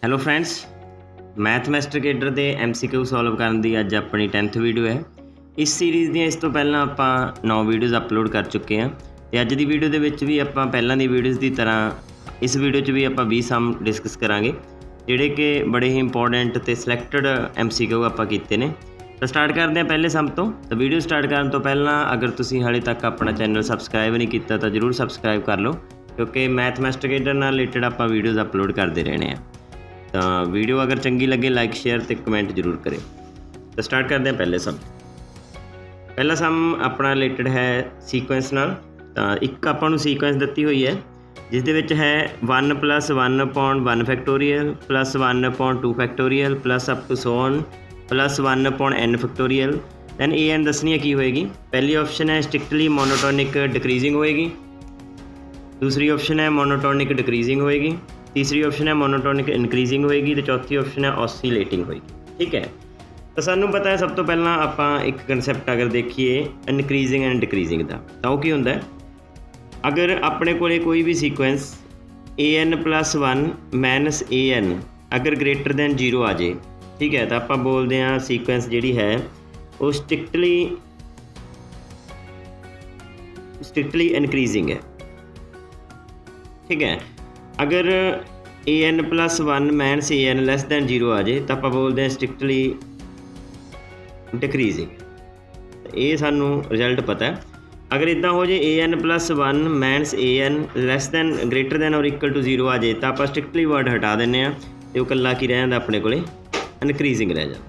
Hello friends, math master cadre ਦੇ MCQ solve ਕਰਨ ਦੀ ਅੱਜ ਆਪਣੀ 10th ਵੀਡੀਓ ਹੈ। ਇਸ ਸੀਰੀਜ਼ ਦੀਆਂ ਇਸ ਤੋਂ ਪਹਿਲਾਂ ਆਪਾਂ 9 ਵੀਡੀਓਜ਼ ਅਪਲੋਡ ਕਰ ਚੁੱਕੇ ਹਾਂ ਤੇ ਅੱਜ ਦੀ ਵੀਡੀਓ ਦੇ ਵਿੱਚ ਵੀ ਆਪਾਂ ਪਹਿਲਾਂ ਦੀ ਵੀਡੀਓਜ਼ ਦੀ ਤਰ੍ਹਾਂ ਇਸ ਵੀਡੀਓ 'ਚ ਵੀ ਆਪਾਂ 20 ਸਮ ਡਿਸਕਸ ਕਰਾਂਗੇ, ਜਿਹੜੇ ਕਿ ਬੜੇ ਹੀ ਇੰਪੋਰਟੈਂਟ ਤੇ ਸਿਲੈਕਟਡ MCQ ਆਪਾਂ ਕੀਤੇ ਨੇ। ਤਾਂ ਸਟਾਰਟ ਕਰਦੇ ਹਾਂ ਪਹਿਲੇ ਸਮ ਤੋਂ। ਤਾਂ ਵੀਡੀਓ ਸਟਾਰਟ ਕਰਨ ਤੋਂ ਪਹਿਲਾਂ ਅਗਰ ਤੁਸੀਂ ਹਾਲੇ ਤੱਕ ਆਪਣਾ ਚੈਨਲ ਸਬਸਕ੍ਰਾਈਬ ਨਹੀਂ ਕੀਤਾ ਤਾਂ ਜ਼ਰੂਰ ਸਬਸਕ੍ਰਾਈਬ ਕਰ ਲਓ, ਕਿਉਂਕਿ ਮੈਥ ਮਾਸਟਰ ਕੇਡਰ ਨਾਲ ਰਿਲੇਟਡ ਆਪਾਂ ਵੀਡੀਓਜ਼ ਅਪਲੋਡ ਕਰਦੇ ਰਹਿਣੇ ਆ। ਤਾਂ ਵੀਡੀਓ ਅਗਰ ਚੰਗੀ ਲੱਗੇ ਲਾਈਕ ਸ਼ੇਅਰ ਤੇ ਕਮੈਂਟ ਜ਼ਰੂਰ ਕਰਿਓ। ਤਾਂ ਸਟਾਰਟ ਕਰਦੇ ਹਾਂ ਪਹਿਲੇ ਸਮ। ਪਹਿਲਾ ਸਮ ਆਪਣਾ ਰਿਲੇਟਡ ਹੈ ਸੀਕੁਐਂਸ ਨਾਲ। ਤਾਂ ਇੱਕ ਆਪਾਂ ਨੂੰ ਸੀਕੁਐਂਸ ਦਿੱਤੀ ਹੋਈ ਹੈ ਜਿਸ ਦੇ ਵਿੱਚ ਹੈ 1 + 1/1 factorial + 1/2 factorial plus up to so on + 1/n factorial. Then an ਦੱਸਣੀ ਹੈ ਕੀ ਹੋਏਗੀ। ਪਹਿਲੀ ਆਪਸ਼ਨ ਹੈ ਸਟ੍ਰਿਕਟਲੀ ਮੋਨੋਟੋਨਿਕ ਡਿਕਰੀਜ਼ਿੰਗ ਹੋਏਗੀ, ਦੂਸਰੀ ਆਪਸ਼ਨ ਹੈ ਮੋਨੋਟੋਨਿਕ ਡਿਕਰੀਜ਼ਿੰਗ ਹੋਏਗੀ, तीसरी ऑप्शन है मोनोटोनिक इनक्रीजिंग होएगी तो चौथी ऑप्शन है ऑसिलेटिंग होएगी। ठीक है, तो सानू पता है सब तो पहला आपां एक कंसैप्ट अगर देखिए इनक्रीजिंग एंड डिक्रीजिंग का, तो वो की होंदा है। अगर अपने कोले कोई भी सीक्वेंस an + 1 - an अगर ग्रेटर दैन 0 आ जाए, ठीक है, तो आप बोलते हैं सीक्वेंस जिहड़ी है वो स्ट्रिक्टली इनक्रीजिंग है। ठीक है, अगर an + 1 - an < 0 आ जाए तो आप बोलते हैं स्ट्रिक्टली डिक्रीजिंग। ये सानू रिजल्ट पता है। अगर इदा हो जाए an + 1 - an ग्रेटर दैन और इक्वल टू 0 आ जाए तो आप स्ट्रिक्टली वर्ड हटा दें तो कला की रह जाता अपने को इनक्रीजिंग रह जाता।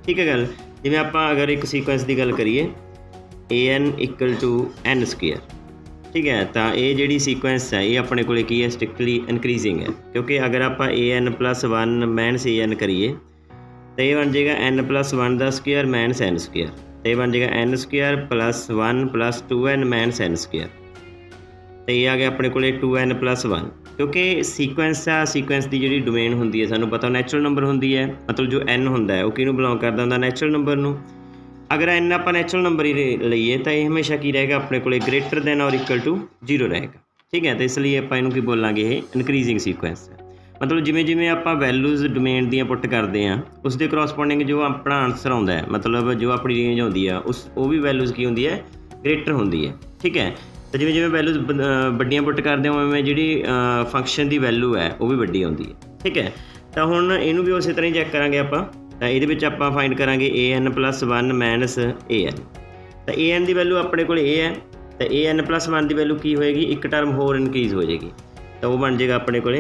ठीक है गल, जिवें आप अगर एक सीक्वेंस की गल करिए an = n², ठीक है, तो ये जी सीक्वेंस है ये अपने को की है स्ट्रिक्टली इनक्रीजिंग है, क्योंकि अगर आप an + 1 - an करिए तो ये बन जाएगा n + 1² - n², तो ये बन जाएगा n² + 1 + 2n - n², तो ये आ गया अपने को 2n + 1। क्योंकि सीक्वेंस सीक्वेंस की जी डोमेन होंगी है सानू पता नैचुरल नंबर होंगी है, मतलब जो n होंदा है वो किहनूं बिलोंग करता होंदा नैचुरल नंबर नूं। अगर n आप नैचुरल नंबर ही लीए तो ये हमेशा की रहेगा अपने को ग्रेटर दैन और इक्वल टू 0 रहेगा। ठीक है, तो इसलिए आप इनू की बोलांगे ये इनक्रीजिंग सीक्वेंस है। मतलब जिमें जिमें आप वैल्यूज़ डोमेन दी पुट करते हैं उस दे करॉस्पोंडिंग जो अपना आंसर आता है, मतलब जो अपनी रेंज आती है उस वो भी वैल्यूज़ की होंगी है ग्रेटर होंगी है। ठीक है, तो जिमें जिमें वैल्यूज़ वड्डियां पुट करते हो उवें जी फंक्शन की वैल्यू है वो भी वड्डी होंगी है। ठीक है, तो हुण इनू भी उस तरह ही चैक करांगे आपां। तो ये आप फाइंड करांगे an + 1 - an। तो an की वैल्यू अपने को है, तो an + 1 की वैल्यू की होएगी, एक टर्म होर इनक्रीज हो जाएगी, तो वो बन जाएगा अपने को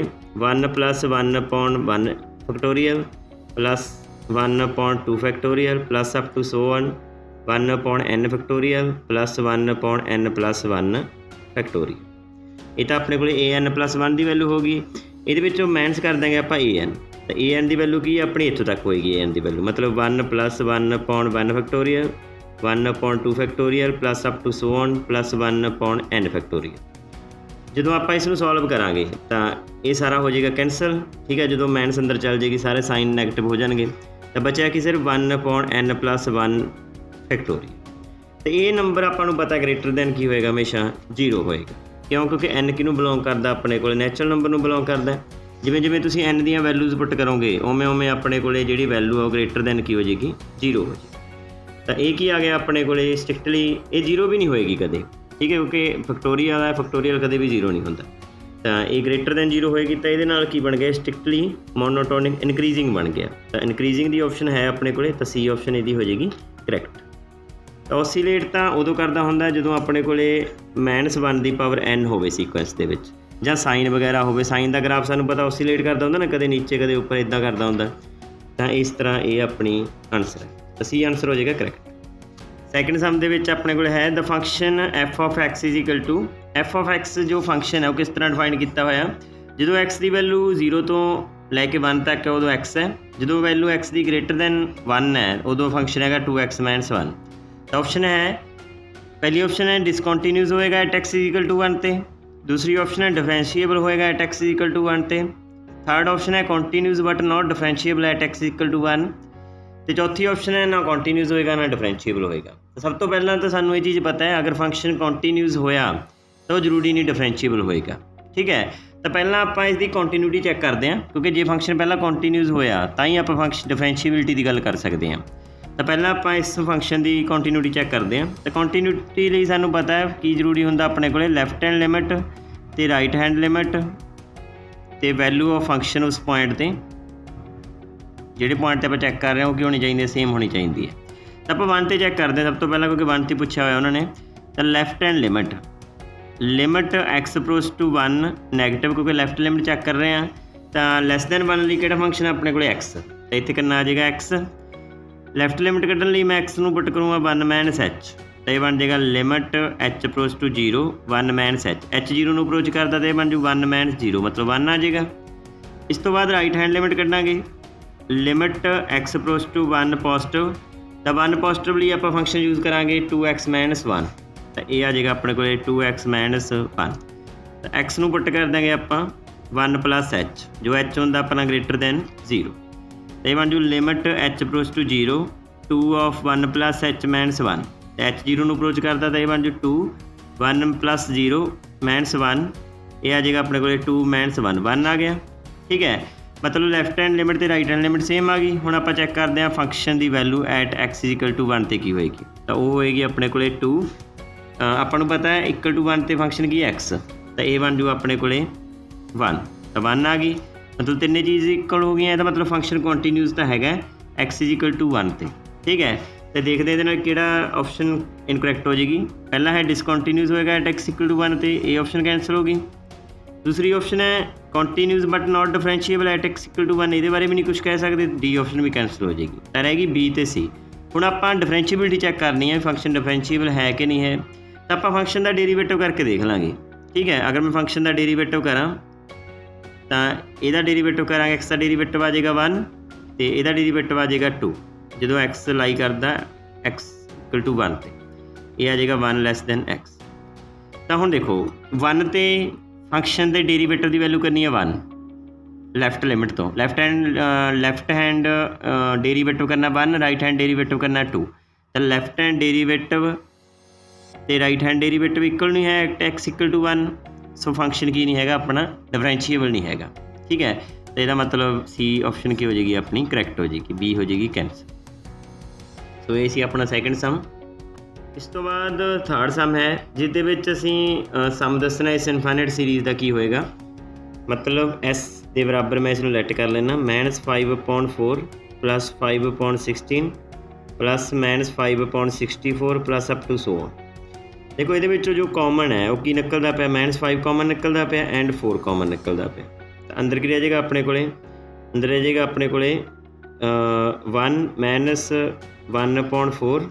1 + 1/1 factorial + 1/2 factorial plus up to so on 1/n factorial + 1/n + 1 factorial. ये तो अपने को an + 1 की वैल्यू होगी। ये माइनस कर देंगे आप an, तो an की वैल्यू की अपनी इत्थों तक होएगी an की वैल्यू, मतलब 1 + 1/1 factorial 1/2 factorial plus up to so on + 1/n factorial. जो आप इसनूं सॉल्व करांगे तो ये सारा हो जाएगा कैंसल। ठीक है, जो माइनस अंदर चल जाएगी सारे साइन नैगेटिव हो जाएंगे, तो बचा कि सिर्फ 1/n + 1 फैक्टोरियल। तो ये नंबर आपको पता ग्रेटर दैन की होएगा हमेशा 0 होएगा। क्यों? क्योंकि n किनूं बिलोंग करता अपने को नैचुरल नंबर नूं बिलोंग करता है। जिमें जिमें तुसीं n दी वैल्यूज़ पुट करोगे उवें उवें अपने को जी वैल्यू है ग्रेटर दैन की हो जाएगी 0 हो जाएगी। तो ये की आ गया अपने को स्ट्रिक्टली ये 0 भी नहीं होएगी कदे। ठीक है, क्योंकि फैक्टोरियल है, फैक्टोरियल कदे भी 0 नहीं होंदा। तो ये ग्रेटर दैन 0 होएगी, तो ये नाल की बन गया स्ट्रिक्टली मोनोटोनिक इनक्रीजिंग बन गया। तो इनक्रीजिंग की ऑप्शन है अपने को, तो सी ऑप्शन ये हो जाएगी करैक्ट। तो ऑसीलेट तो उदों करता होंदा जो अपने को -1 की पावर n होवे सीक्वेंस के विच, ਜਾਂ साइन वगैरह हो, साइन का ग्राफ सानू पता ऑसीलेट करता होंदा ना, कदे नीचे कदे उपर इदा करता होंदा। तो इस तरह ये अपनी आंसर है, तो सी आंसर हो जाएगा करैक्ट। सैकेंड सम दे विच अपने को है द फंक्शन f(x) = f(x) जो फंक्शन है वो किस तरह डिफाइन किया होया। जो x की वैल्यू 0 तो लैके 1 तक है उदों x है, जो वैल्यू x की ग्रेटर दैन 1 है उदों फंक्शन है 2x - 1। तो ऑप्शन है पहली ऑप्शन है डिसकॉन्टीन्यूस होएगा x = 1 ते, दूसरी ऑप्शन है डिफरेंशिएबल होएगा x = 1 ते, थर्ड ऑप्शन है continuous but not differentiable x = 1, तो चौथी ऑप्शन है ना कॉन्टीन्यूस होएगा ना डिफरेंशिएबल होएगा। तो सब तो पहला तो सानू ये चीज़ पता है अगर फंक्शन कॉन्टीन्यूस होया तो जरूरी नहीं डिफरेंशिएबल होएगा। ठीक है, तो पहला आप इसकी कंटीन्यूटी चैक करते हैं, क्योंकि जो फंक्शन पहला कंटीन्यूस होया तां ही आप फंक्शन डिफरेंशिएबिलिटी की गल कर सकते हैं। तो पहला आप इस फंक्शन की कंटीन्यूटी चैक करते हैं। तो कंटीन्यूटी लिए सानू पता है कि जरूरी होंदा अपने को लैफ्ट हैंड लिमिट तो राइट हैंड लिमिट तो वैल्यू ऑफ फंक्शन उस पॉइंट पर ਜਿਹੜੇ पॉइंट पर आप चैक कर रहे हो कि होनी चाहिए सेम होनी चाहिए है। तो आप 1 ਤੇ चैक करते हैं सब तो पहला, क्योंकि 1 ਤੇ पूछा हुआ उन्होंने। तो left hand limit x approach to 1 negative, क्योंकि लैफ्ट लिमिट चैक कर रहे हैं। तो लैस दैन 1 लिए किहड़ा फंक्शन अपने को एक्स, तो इत्थे कितना आ जाएगा एक्स। लैफ्ट लिमिट कड्ढण लई मैं एक्स नूं पुट करूँगा 1 माइनस एच, तो ये बन जाएगा limit h approach to 0 1 minus h 0 नूं अप्रोच करता तो ये बन जू 1 माइनस 0 मतलब 1 आ जाएगा। इस तो बाद राइट हैंड लिमिट कड्ढांगे limit x approach to 1 positive, तो 1 पॉजिटिव लिए आप फंक्शन यूज़ करांगे 2x माइनस 1, तो ये आ जाएगा अपने को 2x माइनस 1। तो एक्स नूं पुट कर देंगे आप 1 प्लस एच, जो एच होंदा अपना ग्रेटर दैन 0, तो ये बन जू limit h approach to 0 2 of 1 plus h minus 1, तो एच 0 नूं अप्रोच करता तो ये बन जू 2 1 प्लस 0 माइनस 1, ये आ जाएगा अपने को 2 माइनस 1 आ गया। ठीक है, मतलब लैफ्ट हैंड लिमिट तो राइट हैंड लिमिट सेम आ गई। हुण आपां चैक करते हैं फंक्शन की value at x equal to 1 ते की होएगी, तो वो होएगी अपने को 2 आपां नूं पता है इक्वल टू 1 ते फंक्शन की एक्स, तो ये बन जू अपने को 1, तो 1 आ गई। मतलब तिन्ने चीज़ इक्वल हो गई, तो मतलब फंक्शन कंटीन्यूस तो हैगा एक्स इज इक्वल टू 1 ते। ठीक है, तो देखते हैं कि ऑप्शन इनकरैक्ट हो जाएगी। पहला है डिसकंटीन्यूस होएगा एट एक्स इक्वल टू 1 ते, ये ऑप्शन कैंसल होगी। दूसरी ऑप्शन है continuous but not differentiable at x equal to 1, ये बारे भी नहीं कुछ कह सकते, डी ऑप्शन भी कैंसल हो जाएगी। तो रहेगी बी तो सी। हुण आपां डिफरेंशिएबिलिटी चैक करनी है फंक्शन डिफरेंशिएबल है कि नहीं है, तो आपां फंक्शन का डेरीवेटिव करके देख लाँगे। ठीक है, अगर मैं फंक्शन का डेरीवेटिव करा तो यदा डेरीवेटिव करा एक्स का डेरीवेटिव आ जाएगा 1 तो यदा डेरीवेटिव आ जाएगा 2, जो एक्स लाई करता एक्स इक्वल टू 1 तो ये आ जाएगा 1 लैस दैन एक्स। तो हुण देखो 1 तो फंक्शन के डेरीवेटिव की वैल्यू करनी है 1 लैफ्ट लिमिट तो, लैफ्ट हैंड डेरीवेटिव करना 1, राइट हैंड डेरीवेटिव करना 2, तो लैफ्ट हैंड डेरीवेटिव तो राइट हैंड डेरीवेटिव इक्वल नहीं है x equal to 1, so function की नहीं है अपना डिफरेंशिएबल नहीं है। ठीक है, तो यदा मतलब सी ऑप्शन की हो जाएगी अपनी करैक्ट हो जाएगी, बी हो जाएगी कैंसल। सो ये सी अपना सैकेंड सम। इस तो बाद थर्ड सम है जिसदे विच असीं सम दसना इस इनफाइनाइट सीरीज़ का की होएगा। मतलब एस के बराबर मैं इसनूं लैट कर लेना -5/4 plus 5/16 plus -5/64 plus up to so on. देखो ये जो कॉमन है वो की निकलता पाया -5 कॉमन निकलता पाया एंड 4 कॉमन निकलता पाया। तो अंदर की रह जाएगा अपने को, अंदर रह जाएगा अपने को 1-1/4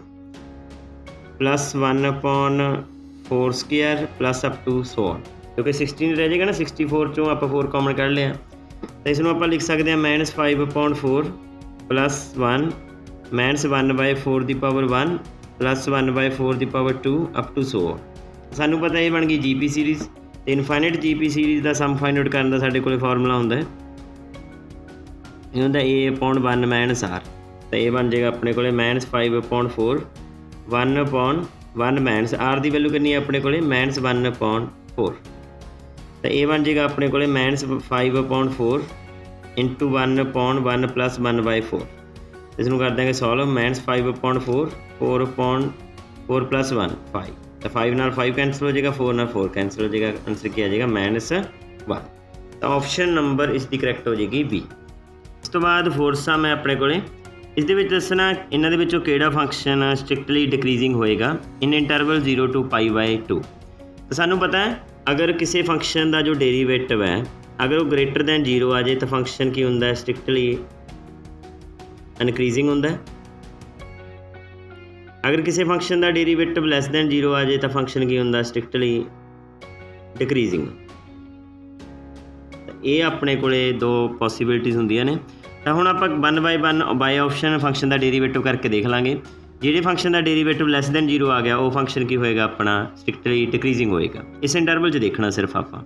plus 1/4 square plus up to so on, क्योंकि 16 रह जाएगा ना, 64 चों आप 4 कॉमन कर लिया, तो इसनों आप लिख सकते हैं -5/4 plus 1 -1/4 the power 1 plus 1/4 the power 2 up to so on. सानू पता ये बन गई GP सीरीज़। तो इनफाइनाइट GP सीरीज़ का सम फाइंड आउट करने का साडे कोल फार्मूला होंदा है, ये होंदा A/1 माइनस R। तो ये बन जाएगा अपने को -5/4 1/1 माइनस R की वैल्यू करनी है अपने को -1/4, तो ये बन जाएगा अपने को -5/4 इंटू 1/1 प्लस 1/4। इसनों कर देंगे सॉल्व -5/4 4/4 प्लस 1 5, तो 5 नाल 5 कैंसल हो जाएगा, 4 नाल 4 कैंसल हो जाएगा, आंसर क्या आ जाएगा -1। तो ऑप्शन नंबर इसकी करैक्ट हो जाएगी बी। इस तो बाद फोर्थ सम है अपने को, इस दसना इन्हों के विचों किहड़ा फंक्शन स्ट्रिक्टली डिक्रीजिंग होएगा इन इंटरवल 0 to π/2। तो सानू पता है अगर किसी फंक्शन का जो डेरीवेटिव है अगर वो ग्रेटर दैन 0 आ जाए तो फंक्शन की होंदा है स्ट्रिक्टली इनक्रीजिंग होंदा है। अगर किसी फंक्शन का डेरीवेटिव लैस दैन 0 आ जाए तो फंक्शन की होंदा स्ट्रिक्टली डिक्रीजिंग। ये अपने को दो पॉसिबिलिटीज़ होंदियां ने। तो हुण आपां 1/1 बाय ऑप्शन फंक्शन का डेरीवेटिव करके देख लाँगे। जिहड़े फंक्शन का डेरीवेटिव लैस दैन 0 आ गया वो फंक्शन की होएगा अपना स्ट्रिक्टली डिक्रीजिंग होएगा। इस इंटरवल 'च देखना सिर्फ आपां।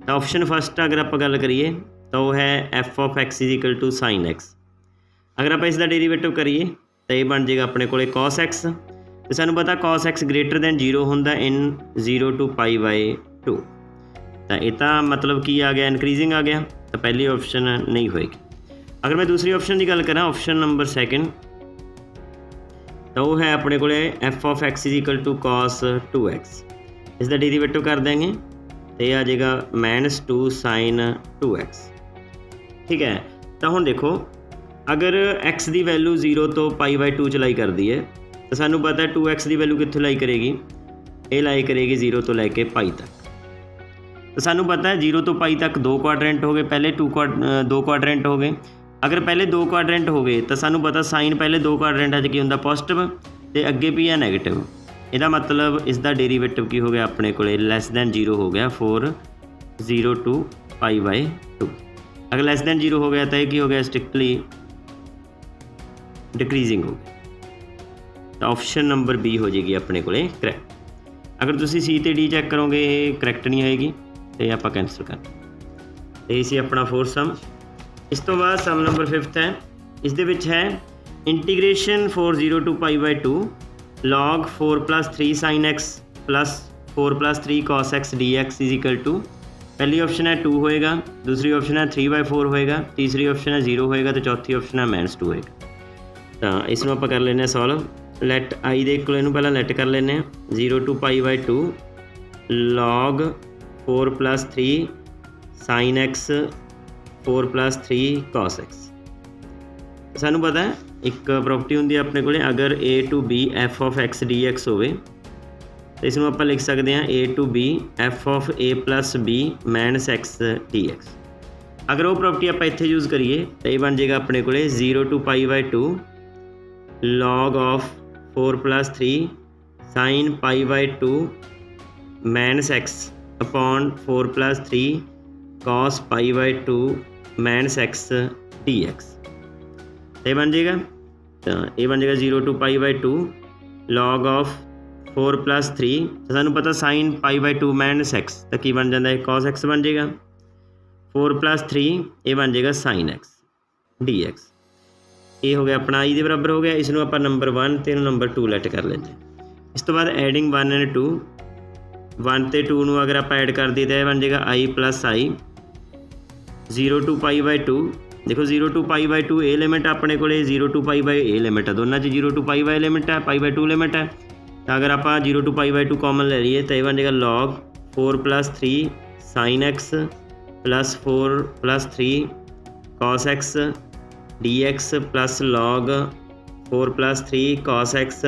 तो ऑप्शन फस्ट अगर आप गल करिए तो वह है f(x) = sin x। अगर आप इसका डेरीवेटिव करिए तो ये बन जाएगा अपने को cos x। तो सानू पता cos x ग्रेटर दैन 0 होंदा इन 0 to π/2। तो तो ये मतलब की आ गया इनक्रीजिंग आ गया, तो पहली ऑप्शन नहीं होएगी। अगर मैं दूसरी ऑप्शन की गल करा ऑप्शन नंबर सैकेंड, तो वो है अपने को f of x is equal to cos 2x, इसका डेरीवेटिव कर देंगे तो यह आ जाएगा -2 sin 2x। ठीक है, तो हुण देखो अगर x की वैल्यू 0 तो π/2 च लाई करती है, तो सानू पता है 2x की वैल्यू कित्थों लाई करेगी, ये लाई करेगी 0 तो लैके π तक। तो सानू पता है 0 तो π तक 2 क्वाड्रेंट हो गए, पहले 2 क्वाड्रेंट हो गए। अगर पहले 2 क्वाड्रेंट हो गए तो सानू पता साइन पहले 2 क्वाड्रेंट की होंदा पॉजिटिव, तो अगे भी है नैगेटिव। इसका मतलब इसका डेरीवेटिव की हो गया अपने को लैस दैन 0 हो गया फॉर 0 to π/2। अगर लैस दैन 0 हो गया तो ये की हो गया स्ट्रिक्टली डिक्रीजिंग हो गया। तो ऑप्शन नंबर बी हो जाएगी अपने को करैक्ट। अगर तुम सी तो डी चैक करोगे करैक्ट नहीं आएगी, तो आप कैंसल कर। तो ये अपना 4th सम। इस तो बाद सम नंबर 5th है, इस दे विच है integration for 0 to π/2 log 4 + 3 sin x plus 4 + 3 cos x dx is equal to, पहली ऑप्शन है 2 होएगा, दूसरी ऑप्शन है 3/4 होएगा, तीसरी ऑप्शन है 0 होएगा, तो चौथी ऑप्शन है -2 होएगा। तो इसमें आप कर लेने सॉल्व। लैट आई दे इक्वल पहला लैट कर लेने 0 to π/2 log 4 + 3 sin x 4 + 3 cos x। सानू पता है एक प्रॉपर्टी होंगी अपने को, अगर a to b f of x dx होवे तो इसमें आप लिख सकते हैं a to b f of a + b - x dx। अगर वो प्रॉपर्टी आप इत्थे यूज़ करिए तो ये बन जाएगा अपने को 0 to π/2 log of 4 + 3 sin π/2 - x upon 4 + 3 cos π/2 - x dx। तो ये बन जाएगा, तो ये बन जाएगा 0 to π/2 log of 4 + 3, तो सानू पता sin π/2 - x, तो की बन जाता है cos x बन जाएगा, 4 + 3 ये बन जाएगा sin x dx। ये हो गया अपना आई के बराबर हो गया। इसनों आप नंबर 1 तो नंबर 2 लैट कर लेते। इस तो बाद एडिंग 1 and 2, 1 ਤੇ 2 ਨੂੰ अगर आप ऐड कर दी तो यह बन जाएगा i + i 0 to π/2। देखो 0 to π/2 ए लिमिट अपने को 0 to π/a लिमिट है, दोनों 0 to π/a लिमिट है, π/2 लिमिट है। तो अगर आप 0 to π/2 कॉमन ले लीए तो यह बन जाएगा log 4 + 3 sin x plus 4 + 3 cos x dx plus log 4 + 3 cos x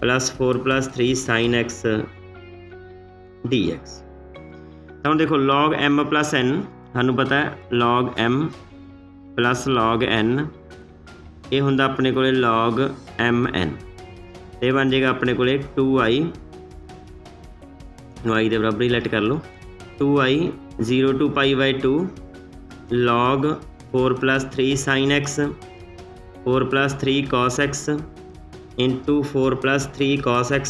plus 4 + 3 sin x dx। तो हम देखो log m + n सानू पता है log m plus log n, ये होंदा अपने को log mn, ये बन जाएगा अपने को 2i i के बराबर ही लैट कर लो 2i 0 to π/2 log 4 + 3 sin x 4 + 3 cos x into 4 + 3 cos x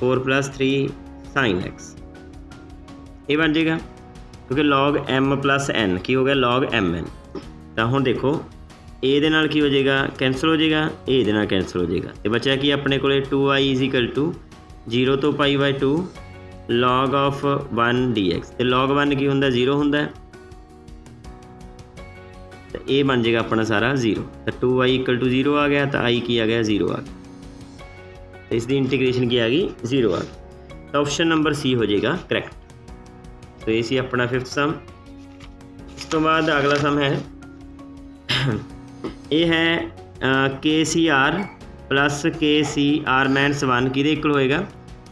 4 + 3 sin x, ये बन जाएगा क्योंकि log m + n की हो गया log mn। तो हुण देखो ए दे नाल की हो जाएगा कैंसल हो जाएगा, ए दे नाल कैंसल हो जाएगा, तो बचा कि अपने को 2i = 0 to π/2 log of 1 dx, तो log 1 की होंदा 0 होंदा है, तो ये बन जाएगा अपना सारा 0। तो 2i = 0 आ गया, तो i की आ गया 0 आ गया, तो इसकी इंटीग्रेशन की आ गई 0 आ गई। तो ऑप्शन नंबर सी हो जाएगा करैक्ट। तो ये सी अपना 5th सम। इस तो बाद अगला सम है ये है KCR प्लस KCR - 1 कि इक्वल होएगा।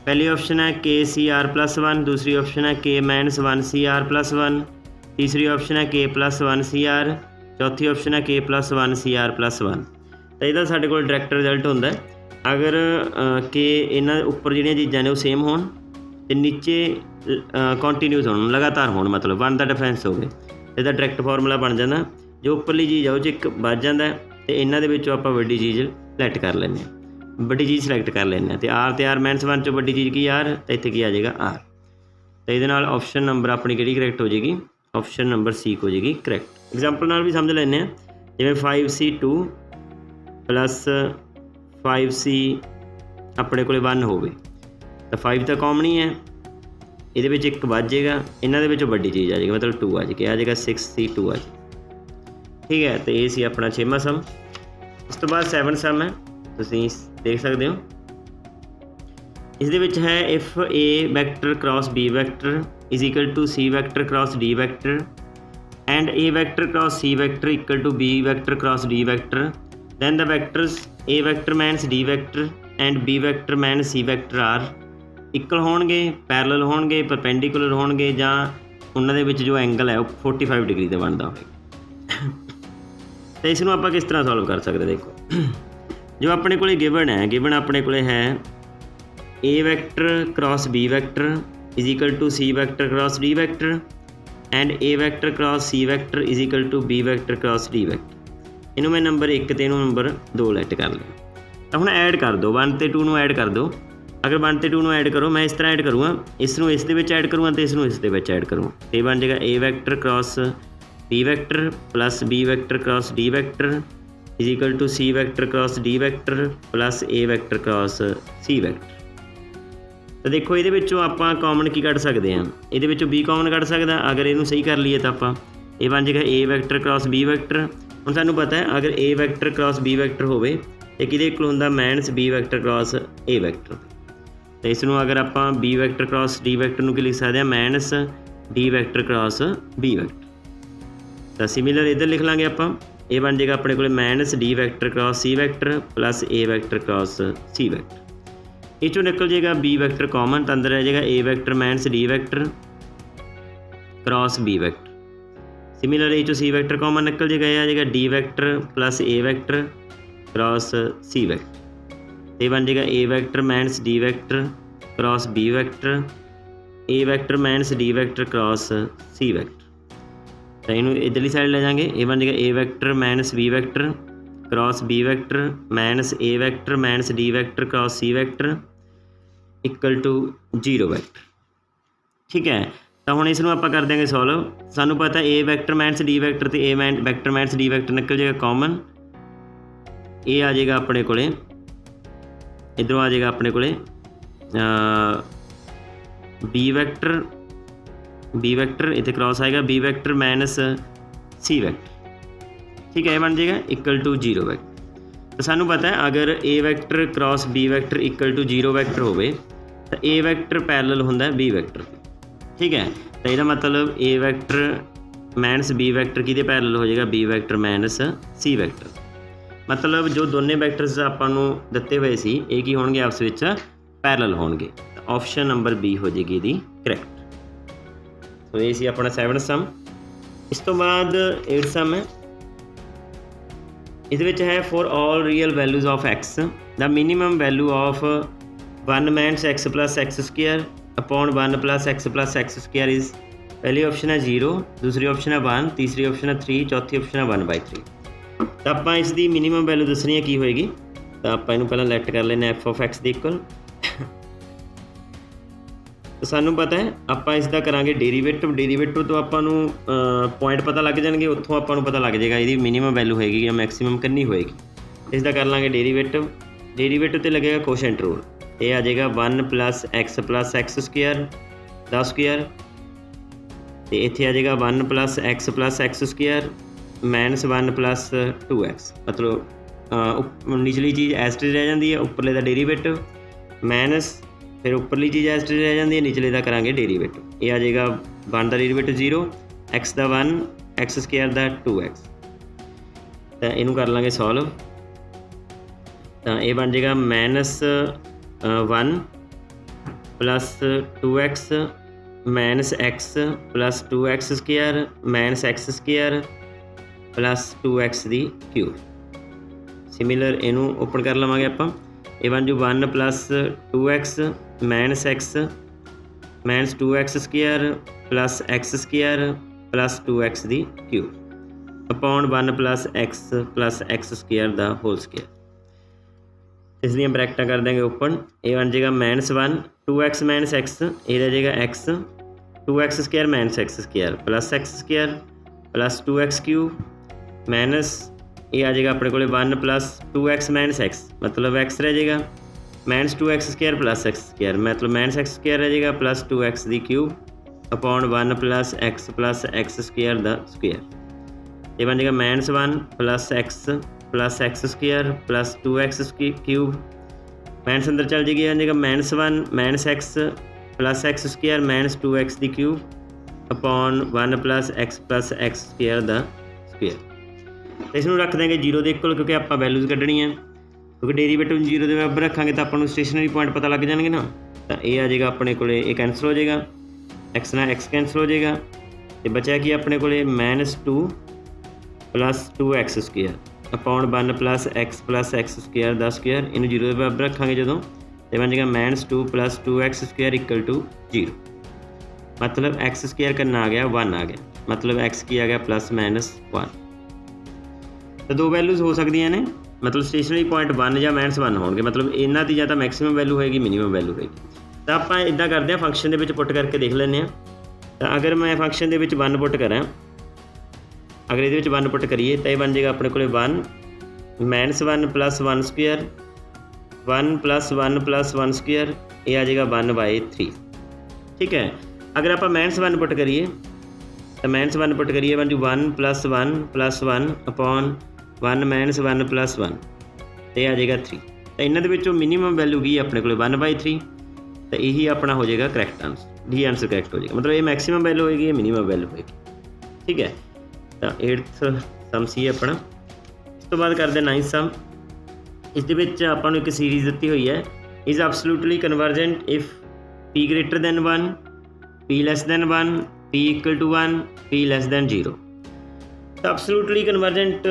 पहली ऑप्शन है KCR + 1, दूसरी ऑप्शन है K - 1 CR + 1, तीसरी ऑप्शन है K + 1 CR, चौथी ऑप्शन है K + 1 CR + 1। तो यदा साढ़े को डायरैक्ट रिजल्ट होंदा है अगर K इन्हां उपर जिहड़ियां चीज़ां ने वो सेम होण ते नीचे कॉन्टीन्यूस होण लगातार होण, मतलब 1 का डिफरेंस होवे, इसदा डायरैक्ट फार्मूला बन जाता। जो उपरली चीज़ है वो एक बच जाता है, तो इन्हां दे विचों आपां वड्डी चीज़ सिलेक्ट कर लैंदे हां, वड्डी चीज़ सिलेक्ट कर लैंदे ते R ते R - 1 चों वड्डी चीज़ की R, तो इत्थे की आ जाएगा R। तो इहदे नाल ऑप्शन नंबर अपनी किहड़ी करैक्ट हो जाएगी, ऑप्शन नंबर सी हो जाएगी करैक्ट। एग्जाम्पल नाल भी समझ लैंदे हां, जिवें 5c2 + 5c अपने को 1 होवे, तो 5 तो कॉमन ही है, ਇਹਦੇ ਵਿੱਚ 1 ਵੱਧ ਜਾਏਗਾ, ਇਹਨਾਂ ਦੇ ਵਿੱਚੋਂ ਵੱਡੀ ਚੀਜ਼ ਆ ਜਾਏਗੀ, ਮਤਲਬ 2 ਆ ਜਾਏਗੀ, ਆ ਜਾਏਗਾ 6C2 ਆ ਜਾਏਗਾ। ਠੀਕ ਹੈ, ਤੇ ਇਹ ਸੀ ਆਪਣਾ 6ਵਾਂ ਸਮ। ਇਸ ਤੋਂ ਬਾਅਦ 7 ਸਮ ਹੈ, ਤੁਸੀਂ ਦੇਖ ਸਕਦੇ ਹੋ। ਇਸ ਦੇ ਵਿੱਚ ਹੈ if A vector cross B vector is equal to C vector cross D vector and A vector cross C vector equal to B vector cross D vector, then the vectors A vector minus D vector and B vector minus C vector are equal ਹੋਣਗੇ, parallel ਹੋਣਗੇ, perpendicular ਹੋਣਗੇ, ਜਾਂ ਉਹਨਾਂ ਦੇ ਵਿੱਚ ਜੋ angle ਹੈ ਉਹ 45 ਡਿਗਰੀ ਦਾ ਬਣਦਾ ਹੋਵੇਗਾ। ਤੇ ਇਸ ਨੂੰ ਆਪਾਂ ਕਿਸ ਤਰ੍ਹਾਂ ਸੋਲਵ ਕਰ ਸਕਦੇ? ਦੇਖੋ, ਜੋ ਆਪਣੇ ਕੋਲੇ ਗਿਵਨ ਹੈ, ਗਿਵਨ ਆਪਣੇ ਕੋਲੇ ਹੈ A vector cross B vector is equal to C vector cross D vector and A vector cross C vector is equal to B vector cross D vector। ਇਹਨੂੰ ਮੈਂ ਨੰਬਰ 1 ਤੇ ਇਹਨੂੰ ਨੰਬਰ 2 ਲੈਟ ਕਰ ਲਿਆ। ਤਾਂ ਹੁਣ ਐਡ ਕਰ ਦਿਓ, 1 ਤੇ 2 ਨੂੰ ਐਡ ਕਰ ਦਿਓ। ਅਗਰ 1 ਤੇ 2 ਨੂੰ ਐਡ ਕਰੋ, ਮੈਂ ਇਸ ਤਰ੍ਹਾਂ ਐਡ ਕਰੂੰਗਾ, ਇਸ ਨੂੰ ਇਸ ਦੇ ਵਿੱਚ ਐਡ ਕਰੂੰਗਾ ਤੇ ਇਸ ਨੂੰ ਇਸ ਦੇ ਵਿੱਚ ਐਡ ਕਰੂੰਗਾ, ਤੇ ਬਣ ਜਾਏਗਾ A vector cross B vector plus B vector cross D vector is equal to C vector cross D vector plus A vector cross C vector। ਤਾਂ ਦੇਖੋ, ਇਹਦੇ ਵਿੱਚੋਂ ਆਪਾਂ ਕਾਮਨ ਕੀ ਕੱਢ ਸਕਦੇ ਹਾਂ? ਇਹਦੇ ਵਿੱਚੋਂ B ਕਾਮਨ ਕੱਢ ਸਕਦਾ। ਅਗਰ ਇਹਨੂੰ ਸਹੀ ਕਰ ਲਈਏ ਤਾਂ ਆਪਾਂ ਇਹ ਬਣ ਜਾਏਗਾ A vector cross B vector. ਹੁਣ ਸਾਨੂੰ ਪਤਾ ਹੈ ਅਗਰ A vector cross B vector ਹੋਵੇ ਤਾਂ ਕਿਹਦੇ ਇਕੁਅਲ ਹੁੰਦਾ? Minus B vector cross A vector. ਤਾਂ ਇਸ ਨੂੰ ਅਗਰ ਆਪਾਂ B vector cross D vector ਨੂੰ ਕੀ ਲਿਖ ਸਕਦੇ ਹਾਂ? Minus D vector cross B vector. ਤਾਂ ਸਿਮਿਲਰ ਇੱਧਰ ਲਿਖ ਲਾਂਗੇ ਆਪਾਂ, ਇਹ ਬਣ ਜਾਏਗਾ ਆਪਣੇ ਕੋਲ minus D vector cross C vector plus A vector cross C vector. ਇਹ 'ਚੋਂ ਨਿਕਲ ਜਾਏਗਾ B ਵੈਕਟਰ ਕਾਮਨ, ਤਾਂ ਅੰਦਰ ਰਹਿ ਜਾਏਗਾ A vector minus D vector cross B vector. Similar ਇਹ 'ਚੋਂ C ਵੈਕਟਰ ਕਾਮਨ ਨਿਕਲ ਜਾਏਗਾ, ਇਹ ਆ ਜਾਏਗਾ D vector plus A vector cross C vector. ਇਹ ਬਣ ਜਾਏਗਾ A vector minus D vector cross B vector, A vector minus D vector cross C vector. ਤਾਂ ਇਹਨੂੰ ਇੱਧਰਲੀ ਸਾਈਡ ਲੈ ਜਾਵਾਂਗੇ, ਇਹ ਬਣ ਜਾਏਗਾ A vector minus B vector cross B vector minus A vector minus D vector cross C vector equal to 0 vector. ਠੀਕ ਹੈ, ਤਾਂ ਹੁਣ ਇਸ ਨੂੰ ਆਪਾਂ ਕਰ ਦਿਆਂਗੇ ਸੋਲਵ। ਸਾਨੂੰ ਪਤਾ A vector minus D vector ਅਤੇ A vector minus D vector ਨਿਕਲ ਜਾਏਗਾ ਕਾਮਨ। ਇਹ ਆ ਜਾਏਗਾ ਆਪਣੇ ਕੋਲੇ, ਇੱਧਰੋਂ ਆ ਜਾਏਗਾ ਆਪਣੇ ਕੋਲੇ B ਵੈਕਟਰ ਇੱਥੇ ਕ੍ਰਾਸ ਆਏਗਾ B vector minus C vector. ਠੀਕ ਹੈ, ਇਹ ਬਣ ਜਾਏਗਾ ਇਕੁਅਲ ਟੂ 0 ਵੈਕਟਰ। ਤਾਂ ਸਾਨੂੰ ਪਤਾ ਹੈ ਅਗਰ A vector cross B vector equal to 0 vector ਹੋਵੇ ਤਾਂ A ਵੈਕਟਰ ਪੈਰਲਲ ਹੁੰਦਾ B ਵੈਕਟਰ। ਠੀਕ ਹੈ, ਤਾਂ ਇਹਦਾ ਮਤਲਬ A vector minus B vector ਕਿਹਦੇ ਪੈਰਲਲ ਹੋ ਜਾਏਗਾ? B vector minus C vector. ਮਤਲਬ ਜੋ ਦੋਨੇ ਵੈਕਟਰਸ ਆਪਾਂ ਨੂੰ ਦਿੱਤੇ ਹੋਏ ਸੀ ਇਹ ਕੀ ਹੋਣਗੇ? ਆਪਸ ਵਿੱਚ ਪੈਰਲਲ ਹੋਣਗੇ। ਤਾਂ ਆਪਸ਼ਨ ਨੰਬਰ B ਹੋ ਜਾਏਗੀ ਇਹਦੀ ਕਰੈਕਟ। ਸੋ ਇਹ ਸੀ ਆਪਣਾ 7 ਸਮ। ਇਸ ਤੋਂ ਬਾਅਦ 8 ਸਮ ਹੈ। ਇਹਦੇ ਵਿੱਚ ਹੈ for all real values of x the minimum value of 1 minus x plus x square upon 1 plus x square is, पहली ऑप्शन है 0, दूसरी ऑप्शन है 1, तीसरी ऑप्शन है 3, चौथी ऑप्शन है 1/3। तो आप इसकी मिनीमम वैल्यू दसनी है की होएगी। तो आप इनू पहले लैट कर लेने f ऑफ x के इक्वल। तो सानू पता है आप इसका करांगे डेरीवेटिव, डेरीवेटिव तो आपू पॉइंट पता लग जाएंगे, उत्थों आपू पता लग जाएगा ये मिनीमम वैल्यू होएगी या मैक्सीमम कितनी होएगी। इसका कर लाँगे डेरीवेटिव, डेरीवेटिव तो लगेगा कोशेंट रूल, ये आ जाएगा 1 प्लस x स्क्वायर दा स्क्वायर, तो इत्थे आ जाएगा 1 plus x square minus 1 plus 2x, मतलब निचली चीज़ एस्टेज रह जाती है, उपरले का डेरीवेटिव माइनस फिर उपरली चीज़ एस्टेज रह जाती है, निचले का करांगे डेरीवेटिव। ये आ जाएगा 1 का डेरीवेटिव 0, x का 1, x स्क्वायर का 2x। तो इनू कर लाँगे सॉल्व। तो ये बन जाएगा minus 1 plus 2x minus x plus 2x square minus x square plus 2x दी क्यूब। सिमिलर इनू ओपन कर लवांगे आपां, ये बन जू 1 plus 2x minus x minus 2x square plus x square plus 2x दी cube upon 1 plus x square दा whole square. इसलिए bracket कर देंगे ओपन, ये बन जाएगा माइनस 1 2x माइनस x, ये रह जाएगा x 2x square minus x square plus x square plus 2x cube minus ये आ जाएगा अपने को 1 प्लस 2x माइनस x, मतलब x रह जाएगा -2x² + x², मतलब -x² रह जाएगा प्लस 2x दी क्यूब अपॉन 1 + x + x² दा स्क्वेयर। ये बन जाएगा -1 + x + x² + 2x cube. Minus अंदर चल जाएगी, बन जाएगा -1 - x + x² - 2x दी क्यूब अपॉन 1 + x + x² दा स्क्वेयर। इसनूं रख देंगे 0 ਦੇ इक्वल, क्योंकि ਆਪਾਂ वैल्यूज़ ਕੱਢਣੀ है, क्योंकि डेरीवेटिव 0 ਦੇ बराबर रखांगे तो ਆਪਾਂ ਨੂੰ स्टेशनरी पॉइंट पता लग जाएंगे ना। तो ये आ जाएगा अपने को, ये कैंसल हो जाएगा, x ਨਾਲ x कैंसल हो जाएगा, तो बचा कि अपने को -2 + 2x² अपॉन 1 + x + x² दा स्क्वेयर। इन्हूं 0 ਦੇ बराबर रखांगे जो, तो बन जाएगा -2 + 2x² = 0, मतलब x² कितना आ गया 1 आ गया, मतलब x की आ गया +-1। तो दो वैल्यूज़ हो सकदियां ने, मतलब स्टेशनरी पॉइंट 1 या -1 होणगे, मतलब इन्हां दी जां तां मैक्सिमम वैल्यू होएगी मिनिमम वैल्यू होएगी। तो आपां इदां करदे हां, फंक्शन दे विच पुट करके देख लैंदे हां। तो अगर मैं फंक्शन दे विच 1 पुट करां, अगर इहदे विच 1 पुट करिए तो यह बन जाएगा अपने कोले 1 -1 + 1² 1 + 1 + 1², ये आ जाएगा 1/3। ठीक है, अगर आप -1 पुट करिए तो -1 पुट करिए बन जू 1 + 1 + 1 अपॉन 1 - 1 + 1, तो यह आ जाएगा 3। तो इन्होंने विचों मिनीमम वैल्यू की अपने को 1/3, तो यही अपना हो जाएगा correct answer, D answer correct हो जाएगा, मतलब ये मैक्सिमम वैल्यू होएगी, ये मिनीमम वैल्यू होएगी। ठीक है, तो 8th सम सी अपना। इस तो बाद करते 9th सम। इस आपको एक सीरीज़ दी हुई है, is absolutely convergent if p greater than 1, p less than 1, p equal to 1, p less than 0। तो एब्सोल्यूटली कन्वर्जेंट